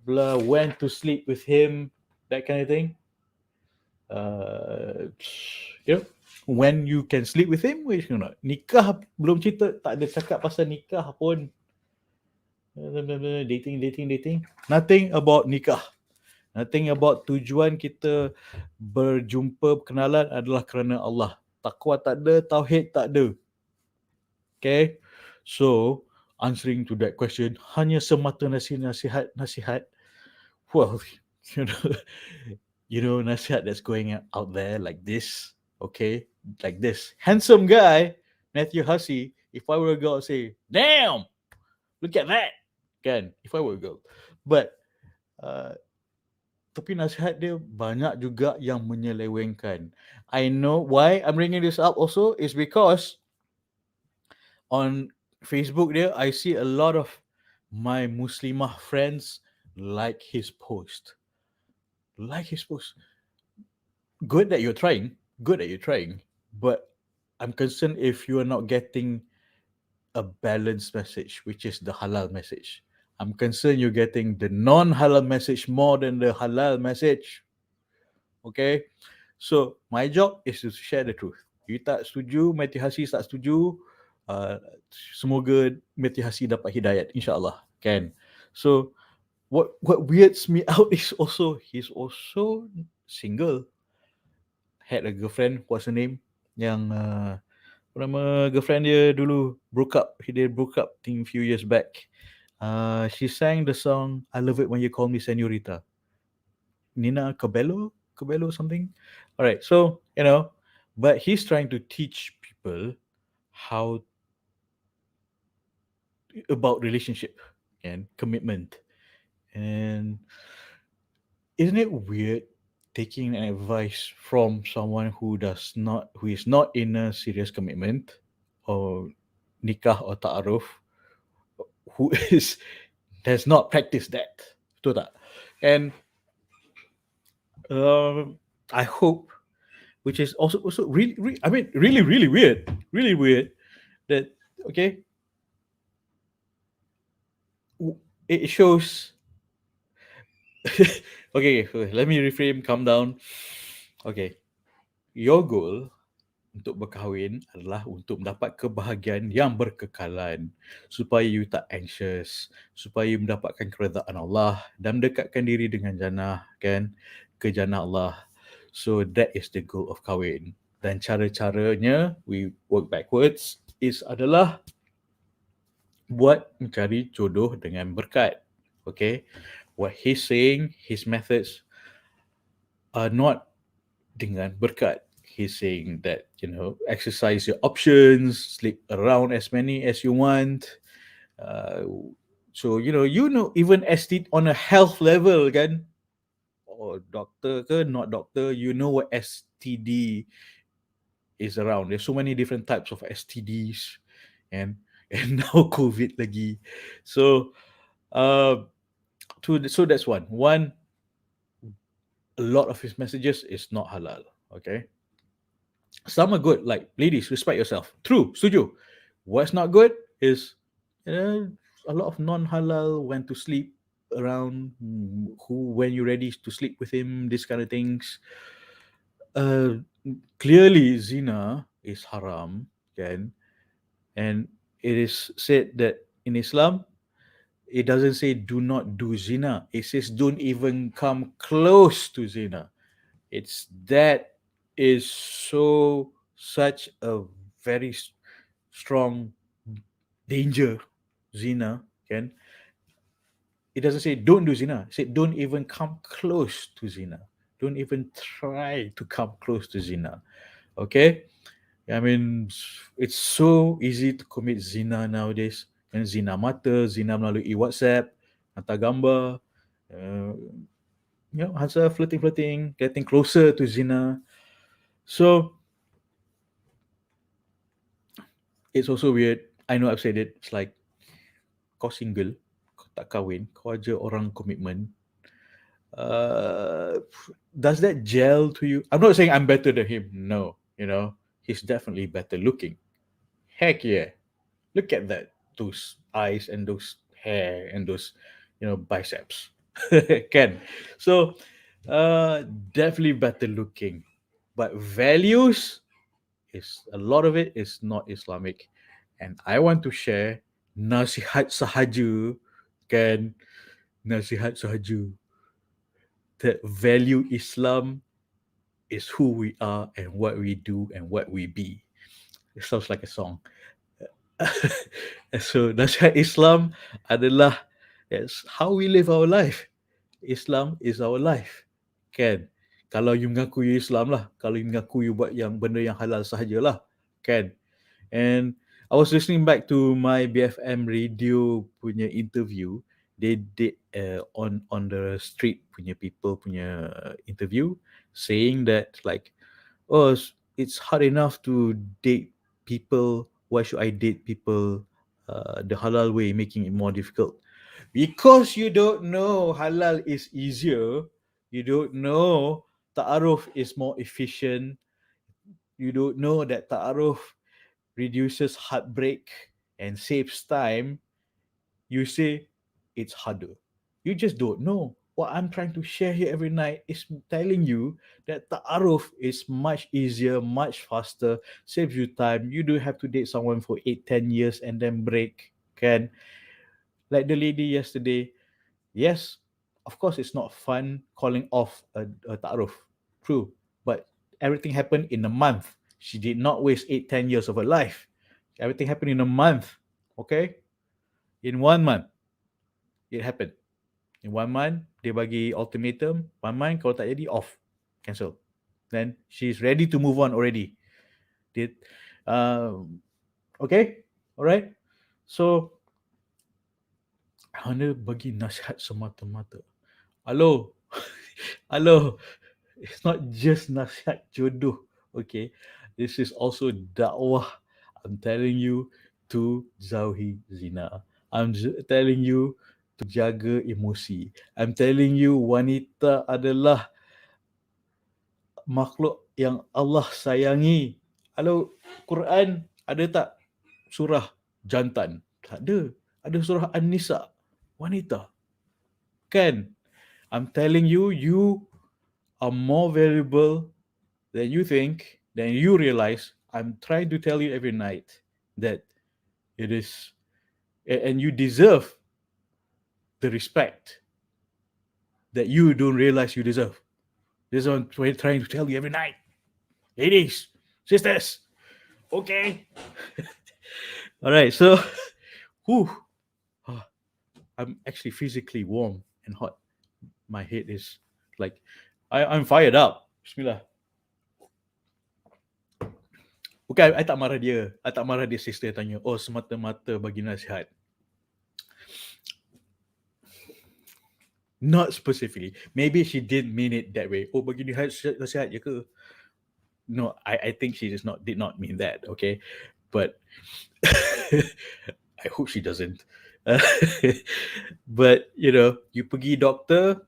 blah, when to sleep with him, that kind of thing. Uh, when you can sleep with him, which nikah belum cerita, tak ada cakap pasal nikah pun. Dating, nothing about nikah, nothing about tujuan kita berjumpa, kenalan adalah kerana Allah. Takwa tak ada, tauhid tak ada. Okay, so answering to that question, hanya semata nasihat. Well, nasihat that's going out there like this, okay, like this handsome guy, Matthew Hussey. If I were a girl, I'd say, damn, look at that, kan? If I were a girl, but tapi nasihat dia banyak juga yang menyelewengkan. I know why I'm bringing this up also is because on Facebook there, I see a lot of my Muslimah friends like his post. Good that you're trying, but I'm concerned if you are not getting a balanced message, which is the halal message. I'm concerned you're getting the non-halal message more than the halal message. Okay, so my job is to share the truth. You tak setuju, Mati Hasi tak setuju, semoga Mati Hasi dapat hidayat, insyaAllah, kan? So what weirds me out is also he's also single. Had a girlfriend. What's her name? Yang apa nama girlfriend dia dulu broke up. They broke up thing few years back. She sang the song "I Love It When You Call Me Senorita." Nina Cabello something. All right, so but he's trying to teach people how about relationship and commitment. And isn't it weird taking an advice from someone who is not in a serious commitment or nikah or ta'aruf, who is does not practice that? Betul tak? And um, I hope, which is also I mean, really weird that okay, it shows. Okay, let me reframe. Calm down. Okay, your goal untuk berkahwin adalah untuk mendapat kebahagiaan yang berkekalan, supaya you tak anxious, supaya you mendapatkan keredaan Allah dan mendekatkan diri dengan jannah, kan, ke jannah Allah. So that is the goal of kahwin. Dan cara-caranya we work backwards is adalah buat mencari jodoh dengan berkat. Okay, what he's saying, his methods are not dengan berkat. He's saying that, exercise your options, sleep around as many as you want. Uh, so, even ST on a health level, kan, or doctor ke, not doctor, you know what STD is around. There's so many different types of STDs, and and now COVID lagi. So, uh, so that's one. One, a lot of his messages is not halal. Okay, some are good, like ladies, respect yourself. True, setuju. What's not good is a lot of non-halal went to sleep around, who when you're ready to sleep with him, this kind of things. Uh, Clearly, zina is haram, can, and it is said that in Islam, it doesn't say do not do zina. It says don't even come close to zina. It's that is so such a very strong danger, zina, can. It doesn't say don't do zina. It said don't even come close to zina. Don't even try to come close to zina. Okay? I mean, it's so easy to commit zina nowadays. And zina mata, zina melalui WhatsApp, hantar gambar, uh, hantar flirting, getting closer to zina. So it's also weird. I know I've said it. It's like kau single, kau tak kahwin, kau aja orang komitmen. Uh, does that gel to you? I'm not saying I'm better than him. No, he's definitely better looking. Heck yeah, look at that, those eyes and those hair and those, biceps. Can so, definitely better looking, but values is a lot of it is not Islamic, and I want to share nasihat sahaja, kan, nasihat sahaja, that value Islam is who we are and what we do and what we be. It sounds like a song. So nasihat Islam adalah, yes, how we live our life. Islam is our life. Kan? Kalau you mengaku you Islam lah. Kalau you mengaku you buat yang benda yang halal sahajalah. Kan? And I was listening back to my BFM radio punya interview. They did on the street punya people punya interview, saying that like, oh, it's hard enough to date people. Why should I date people the halal way, making it more difficult? Because you don't know halal is easier. You don't know ta'aruf is more efficient. You don't know that ta'aruf reduces heartbreak and saves time. You say it's harder. You just don't know. What I'm trying to share here every night is telling you that ta'aruf is much easier, much faster, saves you time. You don't have to date someone for 8, 10 years and then break. Can, like the lady yesterday, Yes, of course, it's not fun calling off a ta'aruf. True. But everything happened in a month. She did not waste 8, 10 years of her life. Everything happened in a month. Okay? In 1 month, it happened. In 1 month, dia bagi ultimatum. 1 month, kalau tak jadi, off. Cancel. Then she's ready to move on already. Did, uh, okay? Alright? So, hanya bagi nasihat semata-mata. Hello? Hello? It's not just nasihat jodoh, okay? This is also dakwah. I'm telling you to jauhi zina. Telling you to jaga emosi. I'm telling you wanita adalah makhluk yang Allah sayangi. Kalau Quran ada tak surah jantan? Tak ada. Ada surah An-Nisa. Wanita. Kan? I'm telling you, you are more valuable than you think, than you realize. I'm trying to tell you every night that it is, and you deserve the respect that you don't realize you deserve. This is what I'm trying to tell you every night. Ladies, sisters, okay? All right, so, whew, I'm actually physically warm and hot. My head is like, I'm fired up. Bismillah. Bukan, I tak marah dia. I tak marah dia sister tanya, oh semata-mata bagi nasihat. Not specifically. Maybe she didn't mean it that way. Oh, bagi nasihat je ke? No, I think she did not mean that, okay? But I hope she doesn't. But, you pergi doctor,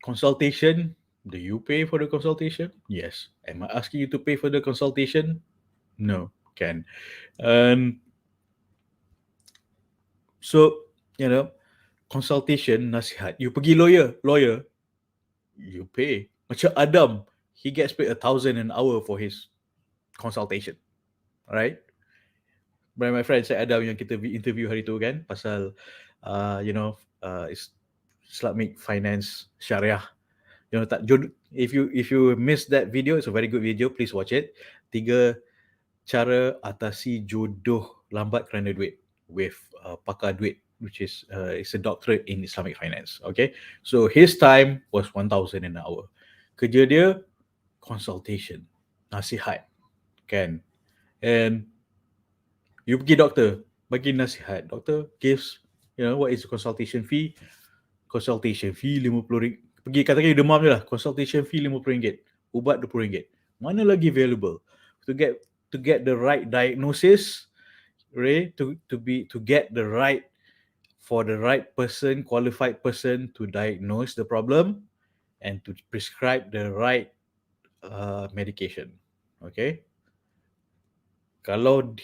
consultation, do you pay for the consultation? Yes. Am I asking you to pay for the consultation? No, can. Um, so, consultation, nasihat. You pergi lawyer, you pay. Macam Adam, he gets paid 1,000 an hour for his consultation. Alright? By my friend, saya Adam yang kita interview hari tu kan, pasal, Islamic finance syariah. If you missed that video, it's a very good video. Please watch it. 3 cara atasi jodoh lambat kerana duit with pakar duit, which is it's a doctorate in Islamic finance. Okay, so his time was 1,000 an hour. Kerja dia consultation, nasihat, kan? And you pergi doctor, bagi nasihat. Doctor gives, what is the consultation fee? Consultation fee RM50. Pergi katakan you demam je lah, consultation fee RM50. Ubat RM20. Mana lagi valuable? To get the right diagnosis, right? To get the right, for the right person, qualified person to diagnose the problem and to prescribe the right medication. Okay? Kalau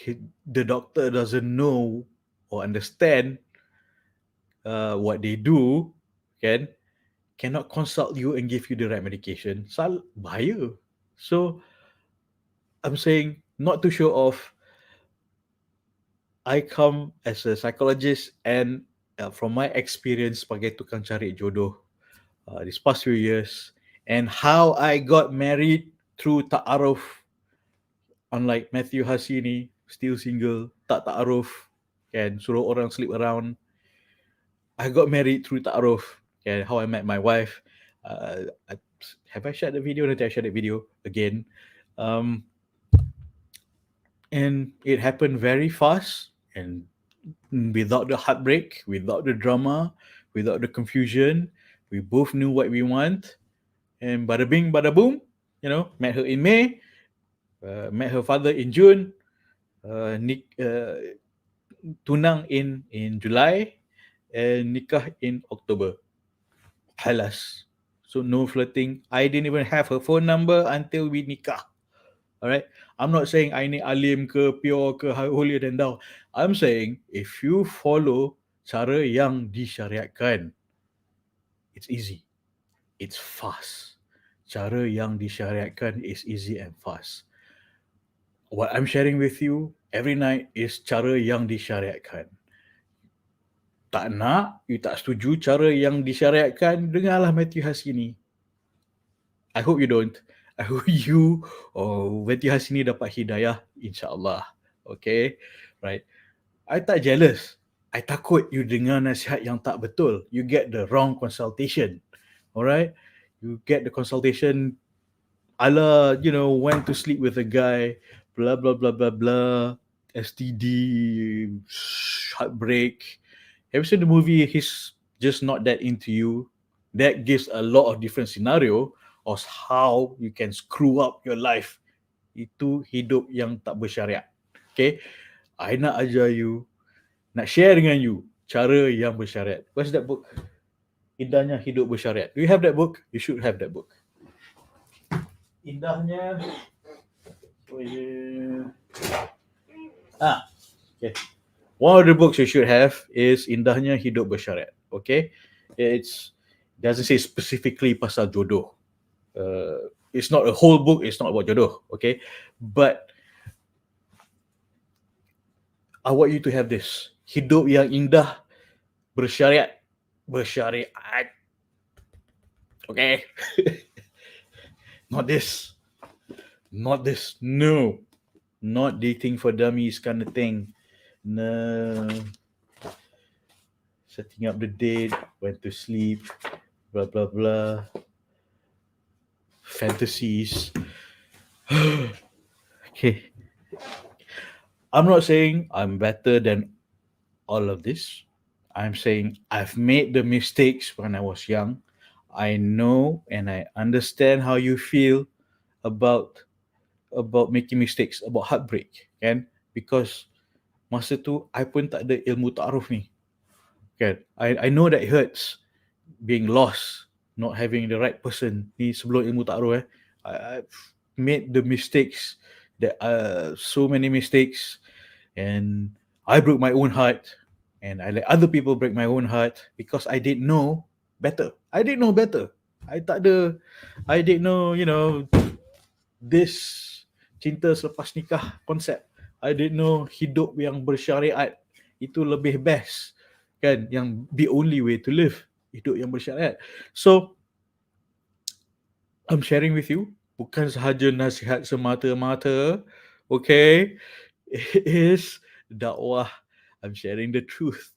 the doctor doesn't know or understand what they do, cannot consult you and give you the right medication, bahaya. So, I'm saying, not to show off, I come as a psychologist and from my experience sebagai tukang cari jodoh these past few years, and how I got married through ta'aruf, unlike Matthew Hasini, still single, tak ta'aruf, suruh orang sleep around. I got married through ta'aruf, how I met my wife. Have I shared the video? Nanti I share the video again. And it happened very fast and without the heartbreak, without the drama, without the confusion. We both knew what we want. And bada bing, bada boom, met her in May, met her father in June, tunang in July, and nikah in October. Halas. So no flirting. I didn't even have her phone number until we nikah. Alright? I'm not saying I ni alim ke, pure ke, holier than thou. I'm saying if you follow cara yang disyariatkan, it's easy. It's fast. Cara yang disyariatkan is easy and fast. What I'm sharing with you every night is cara yang disyariatkan. Tak nak, you tak setuju cara yang disyariatkan, dengarlah Matthew Hasini. I hope you don't. I hope you Matthew Hasini dapat hidayah, insyaAllah. Okay? Right. I tak jealous. I takut you dengar nasihat yang tak betul. You get the wrong consultation. Alright? You get the consultation ala, went to sleep with a guy, blah, blah, blah, blah, blah, STD, heartbreak. Have you seen the movie He's Just Not That Into You? That gives a lot of different scenario of how you can screw up your life. Itu hidup yang tak bersyariat. Okay? I nak ajar you, nak share dengan you cara yang bersyariat. What's that book? Indahnya Hidup Bersyariat. Do you have that book? You should have that book. Indahnya okay. One of the books you should have is Indahnya Hidup Bersyariat. Okay, doesn't say specifically pasal jodoh. It's not a whole book. It's not about jodoh. Okay, but I want you to have this hidup yang indah bersyariat. Okay, not this. No, not dating for dummies kind of thing. No, setting up the date, went to sleep, blah blah blah, fantasies. Okay, I'm not saying I'm better than all of this. I'm saying I've made the mistakes when I was young. I know and I understand how you feel about making mistakes, about heartbreak, kan? Because masa tu I pun tak ada ilmu ta'aruf ni, kan? I know that it hurts being lost, not having the right person. Ni sebelum ilmu ta'aruf I've made the mistakes that so many mistakes, and I broke my own heart, and I let other people break my own heart because I didn't know better. I didn't know better. I didn't know, this cinta selepas nikah konsep. I didn't know hidup yang bersyariat itu lebih best, kan? Yang the only way to live, hidup yang bersyariat. So I'm sharing with you, bukan sahaja nasihat semata-mata, okay? It is dakwah. I'm sharing the truth.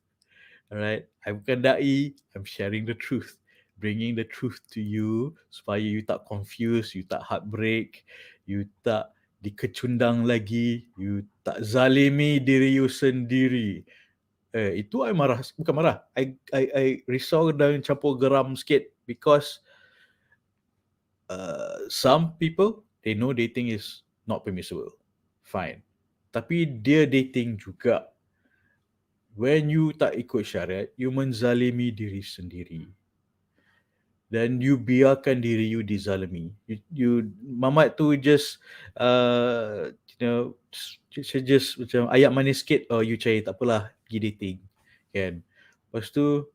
Alright, I'm bukan dai, I'm sharing the truth, bringing the truth to you supaya you tak confused, you tak heartbreak, you tak dikecundang lagi, you tak zalimi diri you sendiri. Itu I marah, bukan marah. I risau dan campur geram sikit because some people, they know dating is not permissible. Fine. Tapi dia dating juga. When you tak ikut syariat, you menzalimi diri sendiri. Dan you biarkan diri you dizalimi. Mamat tu just, just macam ayat manis sikit, you cair, tak apalah, pergi dating. Kan? Lepas tu,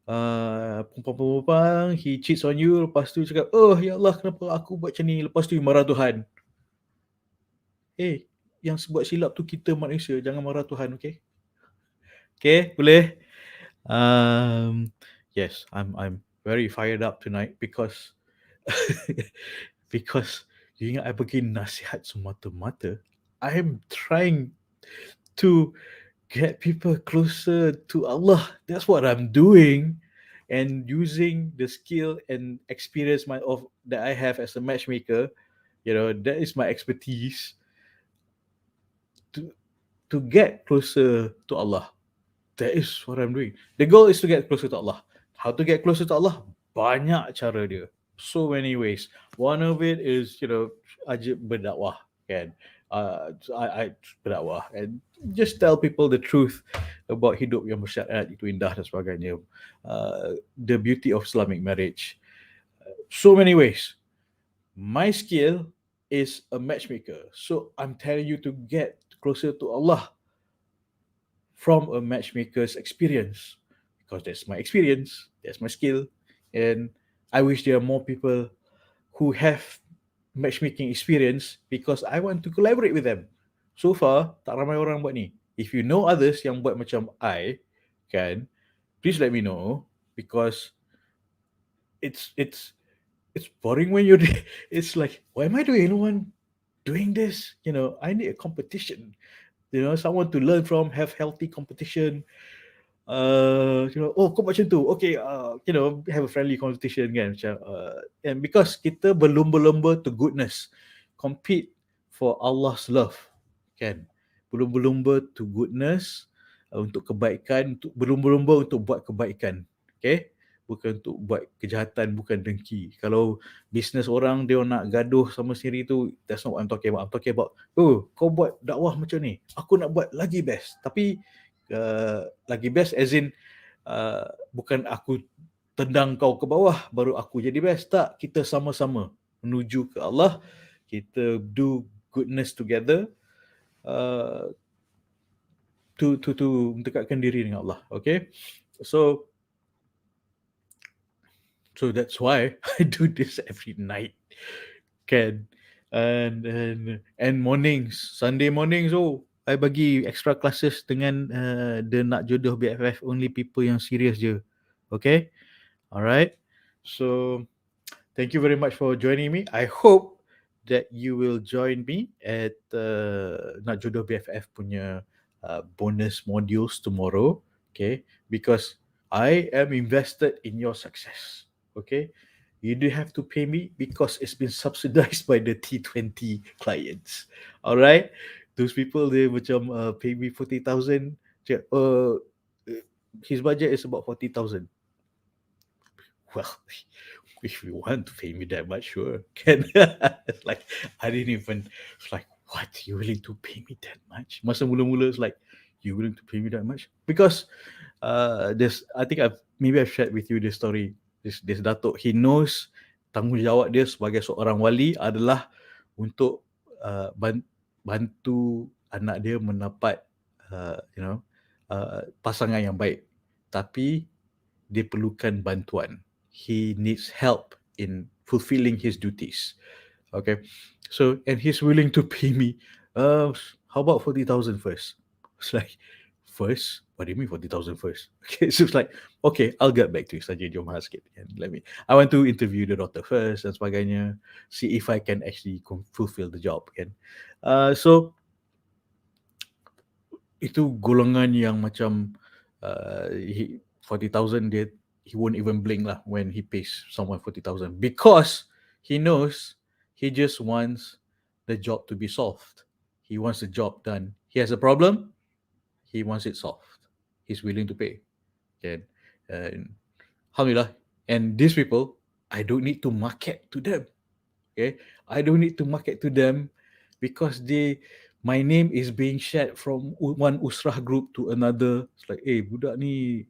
perempuan-perempuan, he cheats on you, lepas tu cakap, oh ya Allah, kenapa aku buat macam ni? Lepas tu you marah Tuhan. Yang buat silap tu kita manusia, jangan marah Tuhan, okay? Okay, boleh? Yes, I'm very fired up tonight because because you ingat I bagi nasihat semata-mata. I'm trying to get people closer to Allah. That's what I'm doing, and using the skill and experience that I have as a matchmaker. That is my expertise to get closer to Allah. That is what I'm doing. The goal is to get closer to Allah. How to get closer to Allah? Banyak cara dia. So many ways. One of it is, ajib berdakwah, kan? I berdakwah and just tell people the truth about hidup yang bersyariat itu indah dan sebagainya. The beauty of Islamic marriage. So many ways. My skill is a matchmaker. So I'm telling you to get closer to Allah from a matchmaker's experience, because that's my experience, that's my skill, and I wish there are more people who have matchmaking experience because I want to collaborate with them. So far, tak ramai orang buat ni. If you know others yang buat macam I, kan, please let me know, because it's it's boring when you're it's like, why am I doing anyone doing this? I need a competition, someone to learn from, have healthy competition. Oh, kau buat macam tu, okay, have a friendly competition kan, macam, and because kita berlumba-lumba to goodness, compete for Allah's love, kan, berlumba-lumba to goodness, untuk kebaikan, untuk berlumba-lumba untuk buat kebaikan, okay, bukan untuk buat kejahatan, bukan dengki. Kalau business orang dia nak gaduh sama sendiri tu, that's not what I'm talking about. I'm talking about, oh, kau buat dakwah macam ni, aku nak buat lagi best. Tapi lagi best as in, bukan aku tendang kau ke bawah baru aku jadi best. Tak, kita sama-sama menuju ke Allah, kita do goodness together, uh, to mendekatkan diri dengan Allah. Okay, so that's why I do this every night, can. And mornings, Sunday mornings, oh, I bagi extra classes dengan the nak jodoh BFF only people yang serious je. Okay, alright. So thank you very much for joining me. I hope that you will join me at nak jodoh BFF punya bonus modules tomorrow. Okay, because I am invested in your success. Okay, you do have to pay me because it's been subsidized by the T20 clients. All right, those people, they macam pay me 40,000. His budget is about 40,000. Well, if you want to pay me that much, sure, can. It's like, I didn't even. It's like, what, you willing to pay me that much? Masa mula-mula, it's like, you willing to pay me that much? Because this, I think I've shared with you this story. This datuk, he knows tanggungjawab dia sebagai seorang wali adalah untuk bantu anak dia mendapat pasangan yang baik, tapi dia perlukan bantuan. He needs help in fulfilling his duties. Okay, so, and he's willing to pay me. How about 40,000 first? It's like, first? What do you mean 40,000 first? Okay, so it's like, okay, I'll get back to you saja, jom mahal sikit. I want to interview the daughter first dan sebagainya, see if I can actually fulfill the job, kan. So itu golongan yang macam 40,000, he won't even blink lah when he pays someone 40,000, because he knows he just wants the job to be solved. He wants the job done. He has a problem, he wants it solved. He's willing to pay. Okay. Alhamdulillah. And these people, I don't need to market to them. Okay, I don't need to market to them because my name is being shared from one usrah group to another. It's like, budak ni,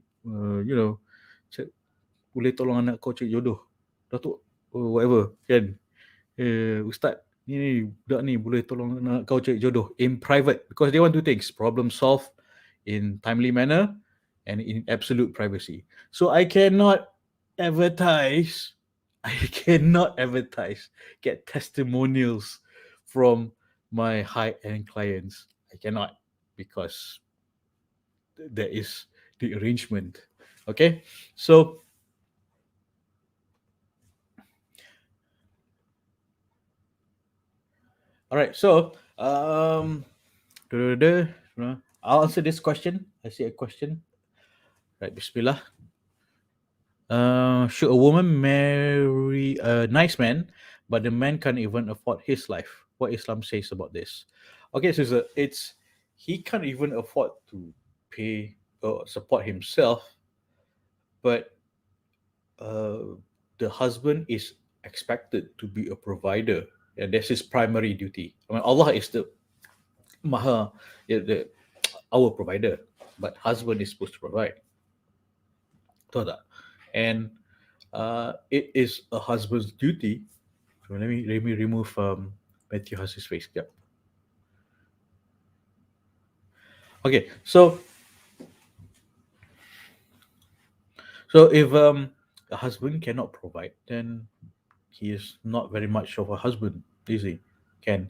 boleh tolong anak kau cari jodoh, datuk, whatever, kan. Ustaz, ni budak ni boleh tolong anak kau cari jodoh, in private, because they want two things: problem solved in timely manner and in absolute privacy. So I cannot advertise, get testimonials from my high-end clients. I cannot, because there is the arrangement. Okay, so all right, so I'll answer this question. I see a question. Right, Bismillah. Should a woman marry a nice man, but the man can't even afford his life? What Islam says about this? Okay, so he can't even afford to pay or support himself, but the husband is expected to be a provider, and that's his primary duty. I mean, Allah is the Maha, our provider, but husband is supposed to provide. Tahu tak? And it is a husband's duty. So let me remove Matthew Huss's face. Yep. Okay, so if a husband cannot provide, then he is not very much of a husband, is he? Can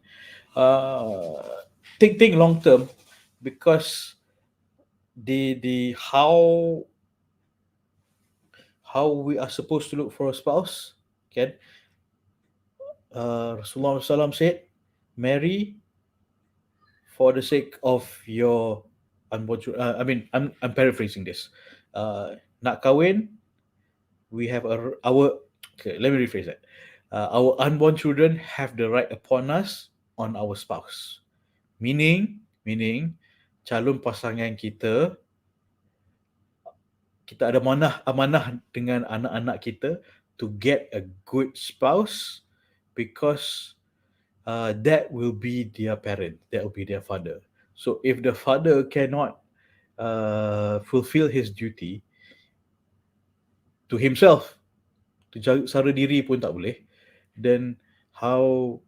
think long term, because the how how we are supposed to look for a spouse. Can Rasulullah SAW said, marry for the sake of your unborn children. I'm paraphrasing this. Nak kahwin, we have our. Okay, let me rephrase that. Our unborn children have the right upon us on our spouse. Meaning, calon pasangan kita, kita ada amanah dengan anak-anak kita to get a good spouse, because that will be their parent, that will be their father. So if the father cannot fulfill his duty to himself, to sara diri pun tak boleh, then how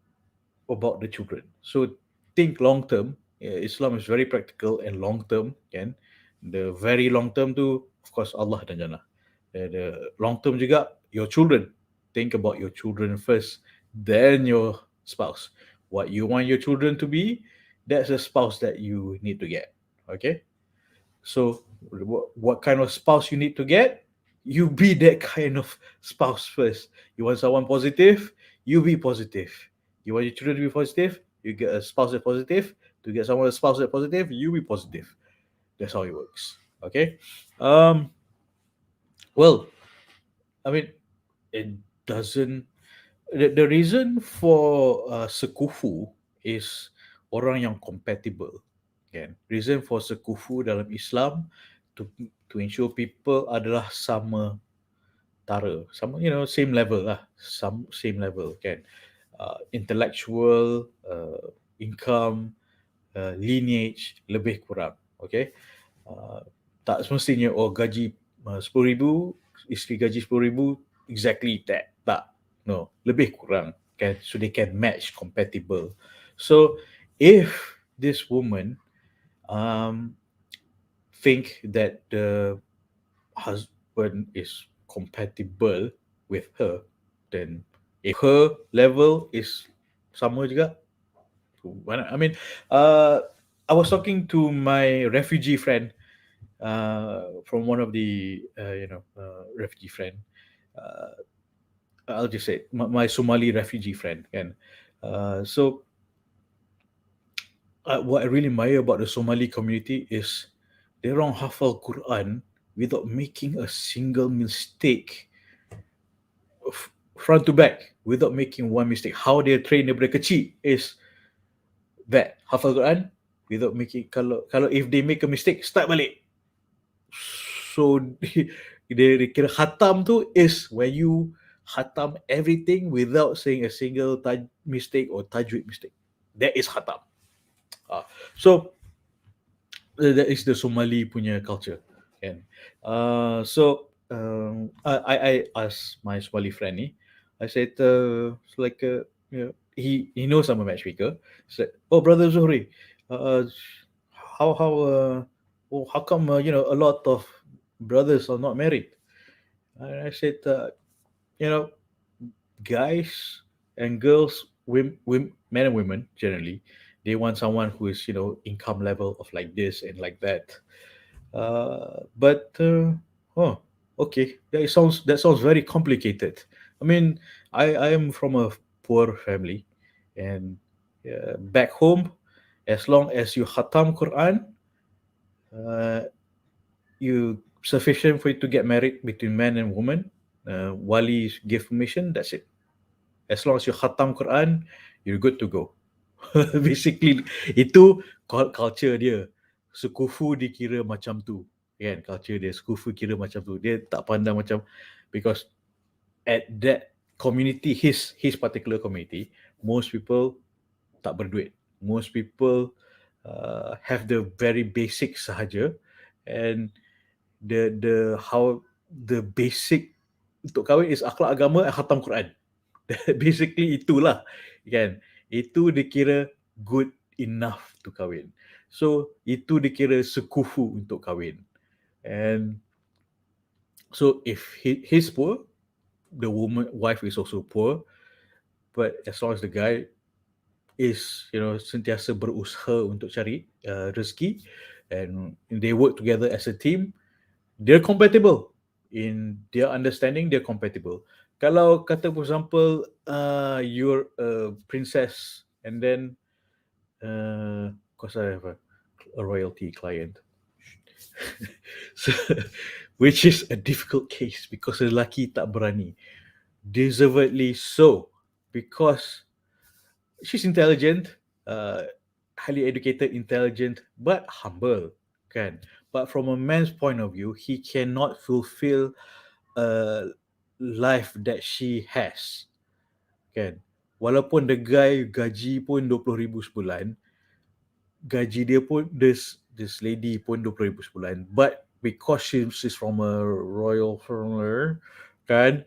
about the children? So think long term. Islam is very practical and long term. Kan? The very long term tu, of course, Allah dan jannah. The long term juga, your children. Think about your children first, then your spouse. What you want your children to be, that's a spouse that you need to get. Okay? So, what kind of spouse you need to get? You be that kind of spouse first. You want someone positive, you be positive. You want your children to be positive, you get a spouse that's positive. To get someone a spouse that's positive, you be positive. That's how it works. Okay. Um. Well, I mean, it doesn't. The reason for sekufu is orang yang compatible. Kan? Reason for sekufu dalam Islam, to ensure people adalah sama tara, sama, same level lah, same level, kan. Intellectual, income, lineage lebih kurang. Okay. Uh, tak semestinya gaji 10,000, isteri gaji 10,000, exactly that. Tak. No, lebih kurang, kan, so they can match, compatible. So if this woman um think that the husband is compatible with her, then if her level is sama juga, I mean, uh, I was talking to my refugee friend, from one of the refugee friend. Uh, I'll just say my Somali refugee friend, and so what I really admire about the Somali community is they don't hafal Quran without making a single mistake, front to back, without making one mistake. How they train daripada kecil is that hafal Quran without making, kalau if they make a mistake, start balik. So dia kira khatam tu is when you khatam everything without saying a single mistake or tajwid mistake. That is khatam. So that is the Somali punya culture, kan. I asked my Somali friend ni, I said, it's like, he knows I'm a matchmaker. He said, oh, brother Zuhri, uh, how how come, a lot of brothers are not married? And I said, you know guys and girls, men and women generally, they want someone who is, income level of like this and like that. But oh, okay, that sounds very complicated. I mean, I am from a poor family, and back home, as long as you khatam Quran, uh, you sufficient for you to get married between man and woman. Wali give permission, that's it. As long as you khatam Quran, you're good to go. Basically, itu culture dia. Sekufu dikira macam tu. Kan, culture dia. Sekufu kira macam tu. Dia tak pandang macam, because at that community, his particular community, most people tak berduit. Most people have the very basic sahaja, and the how the basic untuk kahwin is akhlak agama and khatam Quran. Basically itulah, kan. Itu dikira good enough to kahwin. So itu dikira sekufu untuk kahwin. And so if he's poor, the wife is also poor, but as long as the guy is, sentiasa berusaha untuk cari rezeki, and they work together as a team, they're compatible. in their understanding, they're compatible. Kalau kata for example, you're a princess and then because I have a royalty client, so, which is a difficult case because lelaki tak berani, deservedly so, because she's intelligent, highly educated, intelligent, but humble, kan? But from a man's point of view, he cannot fulfill a life that she has, kan? Walaupun the guy gaji pun 20,000 sebulan, gaji dia pun this lady pun 20,000 sebulan, but because she's from a royal family, kan,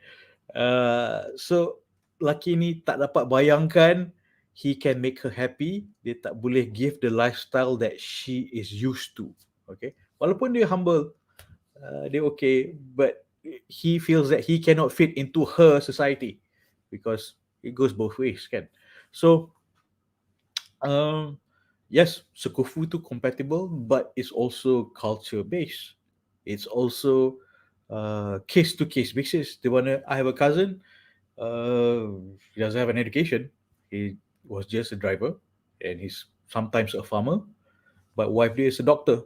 so laki ni tak dapat bayangkan he can make her happy, dia tak boleh give the lifestyle that she is used to. Okay, walaupun dia humble, dia okay, but he feels that he cannot fit into her society because it goes both ways, kan. So um yes, sekufu tu compatible, but it's also culture based. It's also case to case basis. I have a cousin, he doesn't have an education. He was just a driver, and he's sometimes a farmer. But wife dia is a doctor.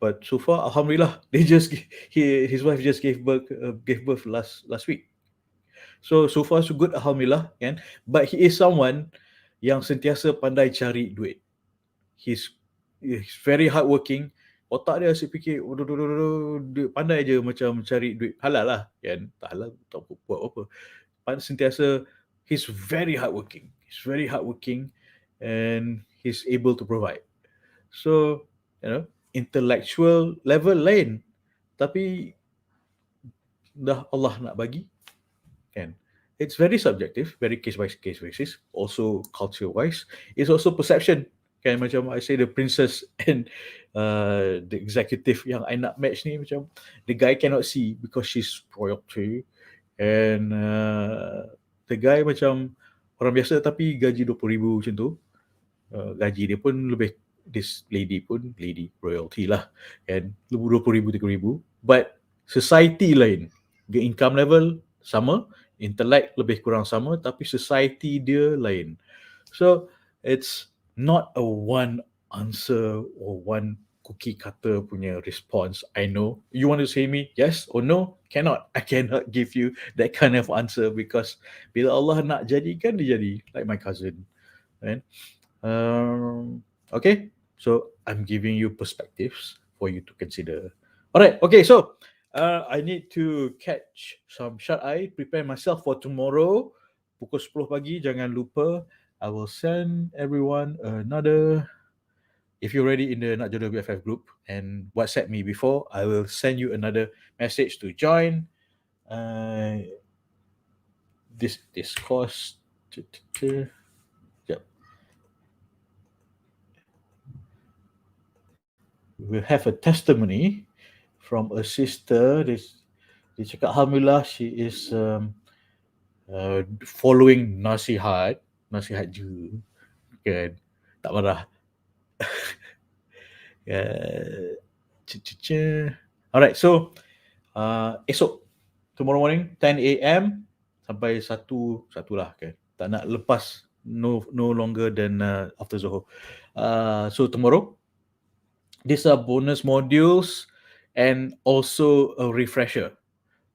But so far, alhamdulillah, his wife just gave birth last week. So far so good, alhamdulillah, kan. But he is someone yang sentiasa pandai cari duit. He's he's very hardworking. Otak dia asyik fikir, dia pandai je macam cari duit halal lah, kan. Tak halal tak buat apa. Sentiasa, he's very hardworking. He's very hardworking, and he's able to provide. So, intellectual level lain, tapi dah Allah nak bagi, kan. It's very subjective, very case by case basis, also culture wise. It's also perception, kan. Macam I say the princess and the executive yang I nak match ni, macam the guy cannot see because she's royalty, and the guy macam orang biasa tapi gaji 20,000 macam tu. Gaji dia pun lebih, this lady pun lady royalty lah, kan, 20,000 30,000, but society lain, the income level sama, intellect lebih kurang sama, tapi society dia lain. So it's not a one answer or one cookie cutter punya response. I know you want to say me yes or no, cannot. I cannot give you that kind of answer because bila Allah nak jadikan, dia jadi, like my cousin, right? Okay, so I'm giving you perspectives for you to consider. Alright, okay, so I need to catch some shut eye, prepare myself for tomorrow. Pukul 10 pagi, jangan lupa. I will send everyone another, if you're already in the Nak Jodoh BFF group and WhatsApp me before, I will send you another message to join this course. We have a testimony from a sister. Dia cakap alhamdulillah she is following nasihat je, kan, tak marah. Alright, so esok, tomorrow morning 10 a.m. sampai 1 lah, kan, tak nak lepas, no longer than after Zohor. So tomorrow, these are bonus modules and also a refresher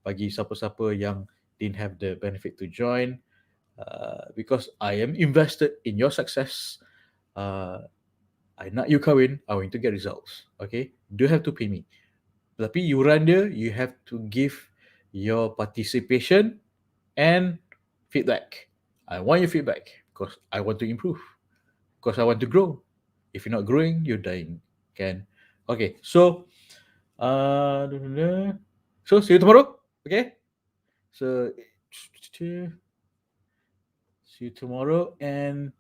bagi siapa-siapa yang didn't have the benefit to join, because I am invested in your success. I nak you kahwin, I want to get results. Okay, you have to pay me, tapi yuran dia, you have to give your participation and feedback. I want your feedback because I want to improve, because I want to grow. If you're not growing, you're dying, kan. Okay, so see you tomorrow. Okay, so see you tomorrow. And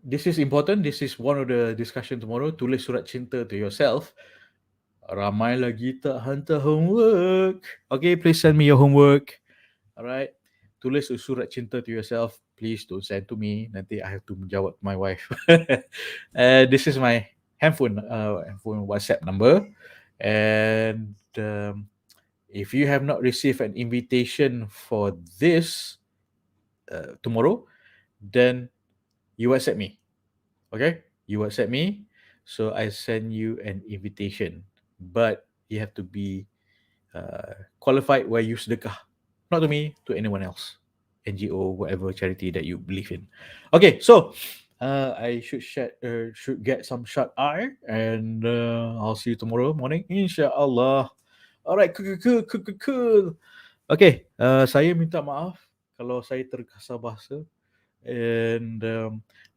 this is important, this is one of the discussion tomorrow. Tulis surat cinta to yourself. Ramai lagi tak hantar homework. Okay, please send me your homework. Alright, tulis surat cinta to yourself. Please don't send to me, nanti I have to menjawab my wife. This is my handphone WhatsApp number, And if you have not received an invitation for this tomorrow, then you WhatsApp me. Okay, you WhatsApp me, so I send you an invitation. But you have to be qualified where you sedekah, not to me, to anyone else, NGO, whatever charity that you believe in. Okay, so I should get some shut eye, and I'll see you tomorrow morning, inshallah. Alright, cool. Okay, saya minta maaf kalau saya terkasar bahasa, and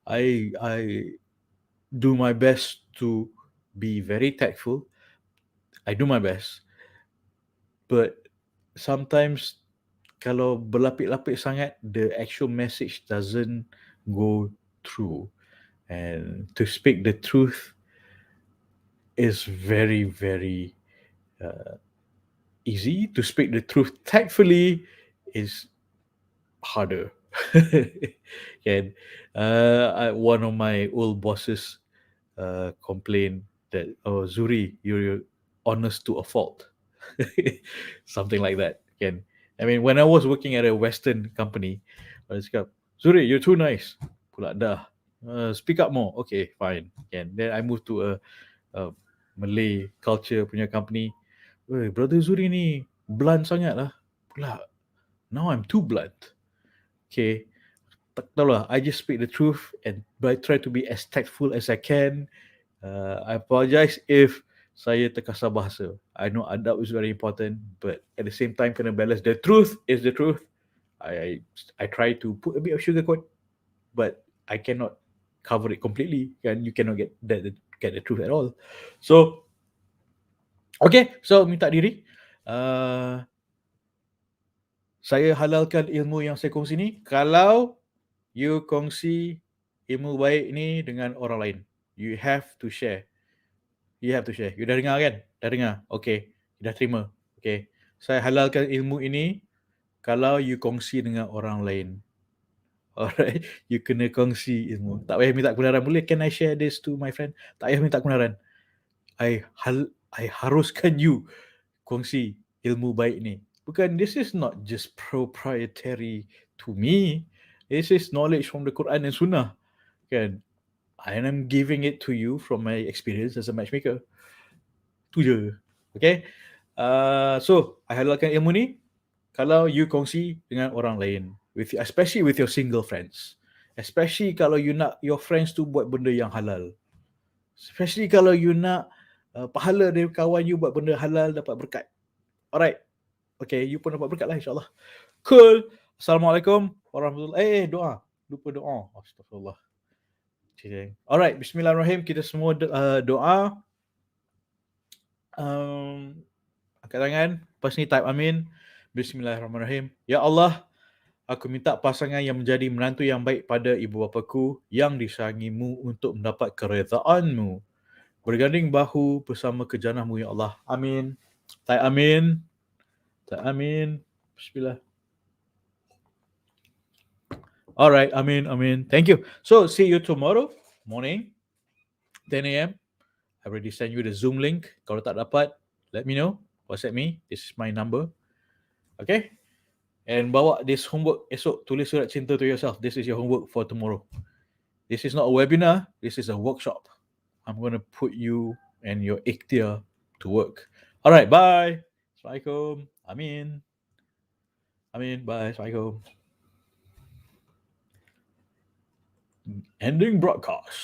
I do my best to be very tactful. I do my best, but sometimes kalau berlapik-lapik sangat, the actual message doesn't go through. And to speak the truth is very, very easy. To speak the truth tactfully is harder. And one of my old bosses complained that, oh, Zuri, you're honest to a fault. Something like that. Can I mean, when I was working at a Western company, I was like, Zuri, you're too nice. Pula dah. Speak up more. Okay, fine. Can then I moved to a Malay culture punya company. Weh, brother Zuri ni blunt sangat lah. Pula now I'm too blunt. Okay, tak tahulah. I just speak the truth, and I try to be as tactful as I can. I apologize if saya terkasar bahasa. I know adab is very important, but at the same time kena balance. The truth is the truth. I try to put a bit of sugarcoat, but I cannot cover it completely, and you cannot get the truth at all. So okay, so minta diri. Uh, saya halalkan ilmu yang saya kongsi ni kalau you kongsi ilmu baik ni dengan orang lain. You have to share. You have to share. You dah dengar kan? Dah dengar? Okay. Dah terima? Okay. Saya halalkan ilmu ini kalau you kongsi dengan orang lain. Alright. You kena kongsi ilmu. Tak payah minta kebenaran. Boleh, can I share this to my friend? Tak payah minta kebenaran. I haruskan you kongsi ilmu baik ni. Bukan, this is not just proprietary to me. This is knowledge from the Quran and Sunnah. Kan? I am giving it to you from my experience as a matchmaker. Tu je. Okay? So, I halalkan ilmu ni kalau you kongsi dengan orang lain. Especially with your single friends. Especially kalau you nak your friends tu buat benda yang halal. Especially kalau you nak pahala dari kawan you buat benda halal dapat berkat. Alright. Okay, you pun dapat berkat lah insyaAllah. Cool. Assalamualaikum warahmatullahi. Doa. Lupa doa. Astagfirullah. Alright, bismillahirrahmanirrahim. Kita semua doa. Angkat tangan. Lepas ni type amin. Bismillahirrahmanirrahim. Ya Allah, aku minta pasangan yang menjadi menantu yang baik pada ibu bapaku yang disayangimu untuk mendapat keredaanmu. Berganding bahu bersama kejanahmu, ya Allah. Amin. Type amin. Type amin. Bismillah. Alright, amin, amin. Thank you. So, see you tomorrow morning, 10 a.m. I already sent you the Zoom link. Kalau tak dapat, let me know. WhatsApp me. This is my number. Okay? And bawa this homework esok. Tulis surat cinta to yourself. This is your homework for tomorrow. This is not a webinar. This is a workshop. I'm going to put you and your ikhtiar to work. Alright, bye. Assalamualaikum. Amin. Amin. Bye. Assalamualaikum. Ending broadcast.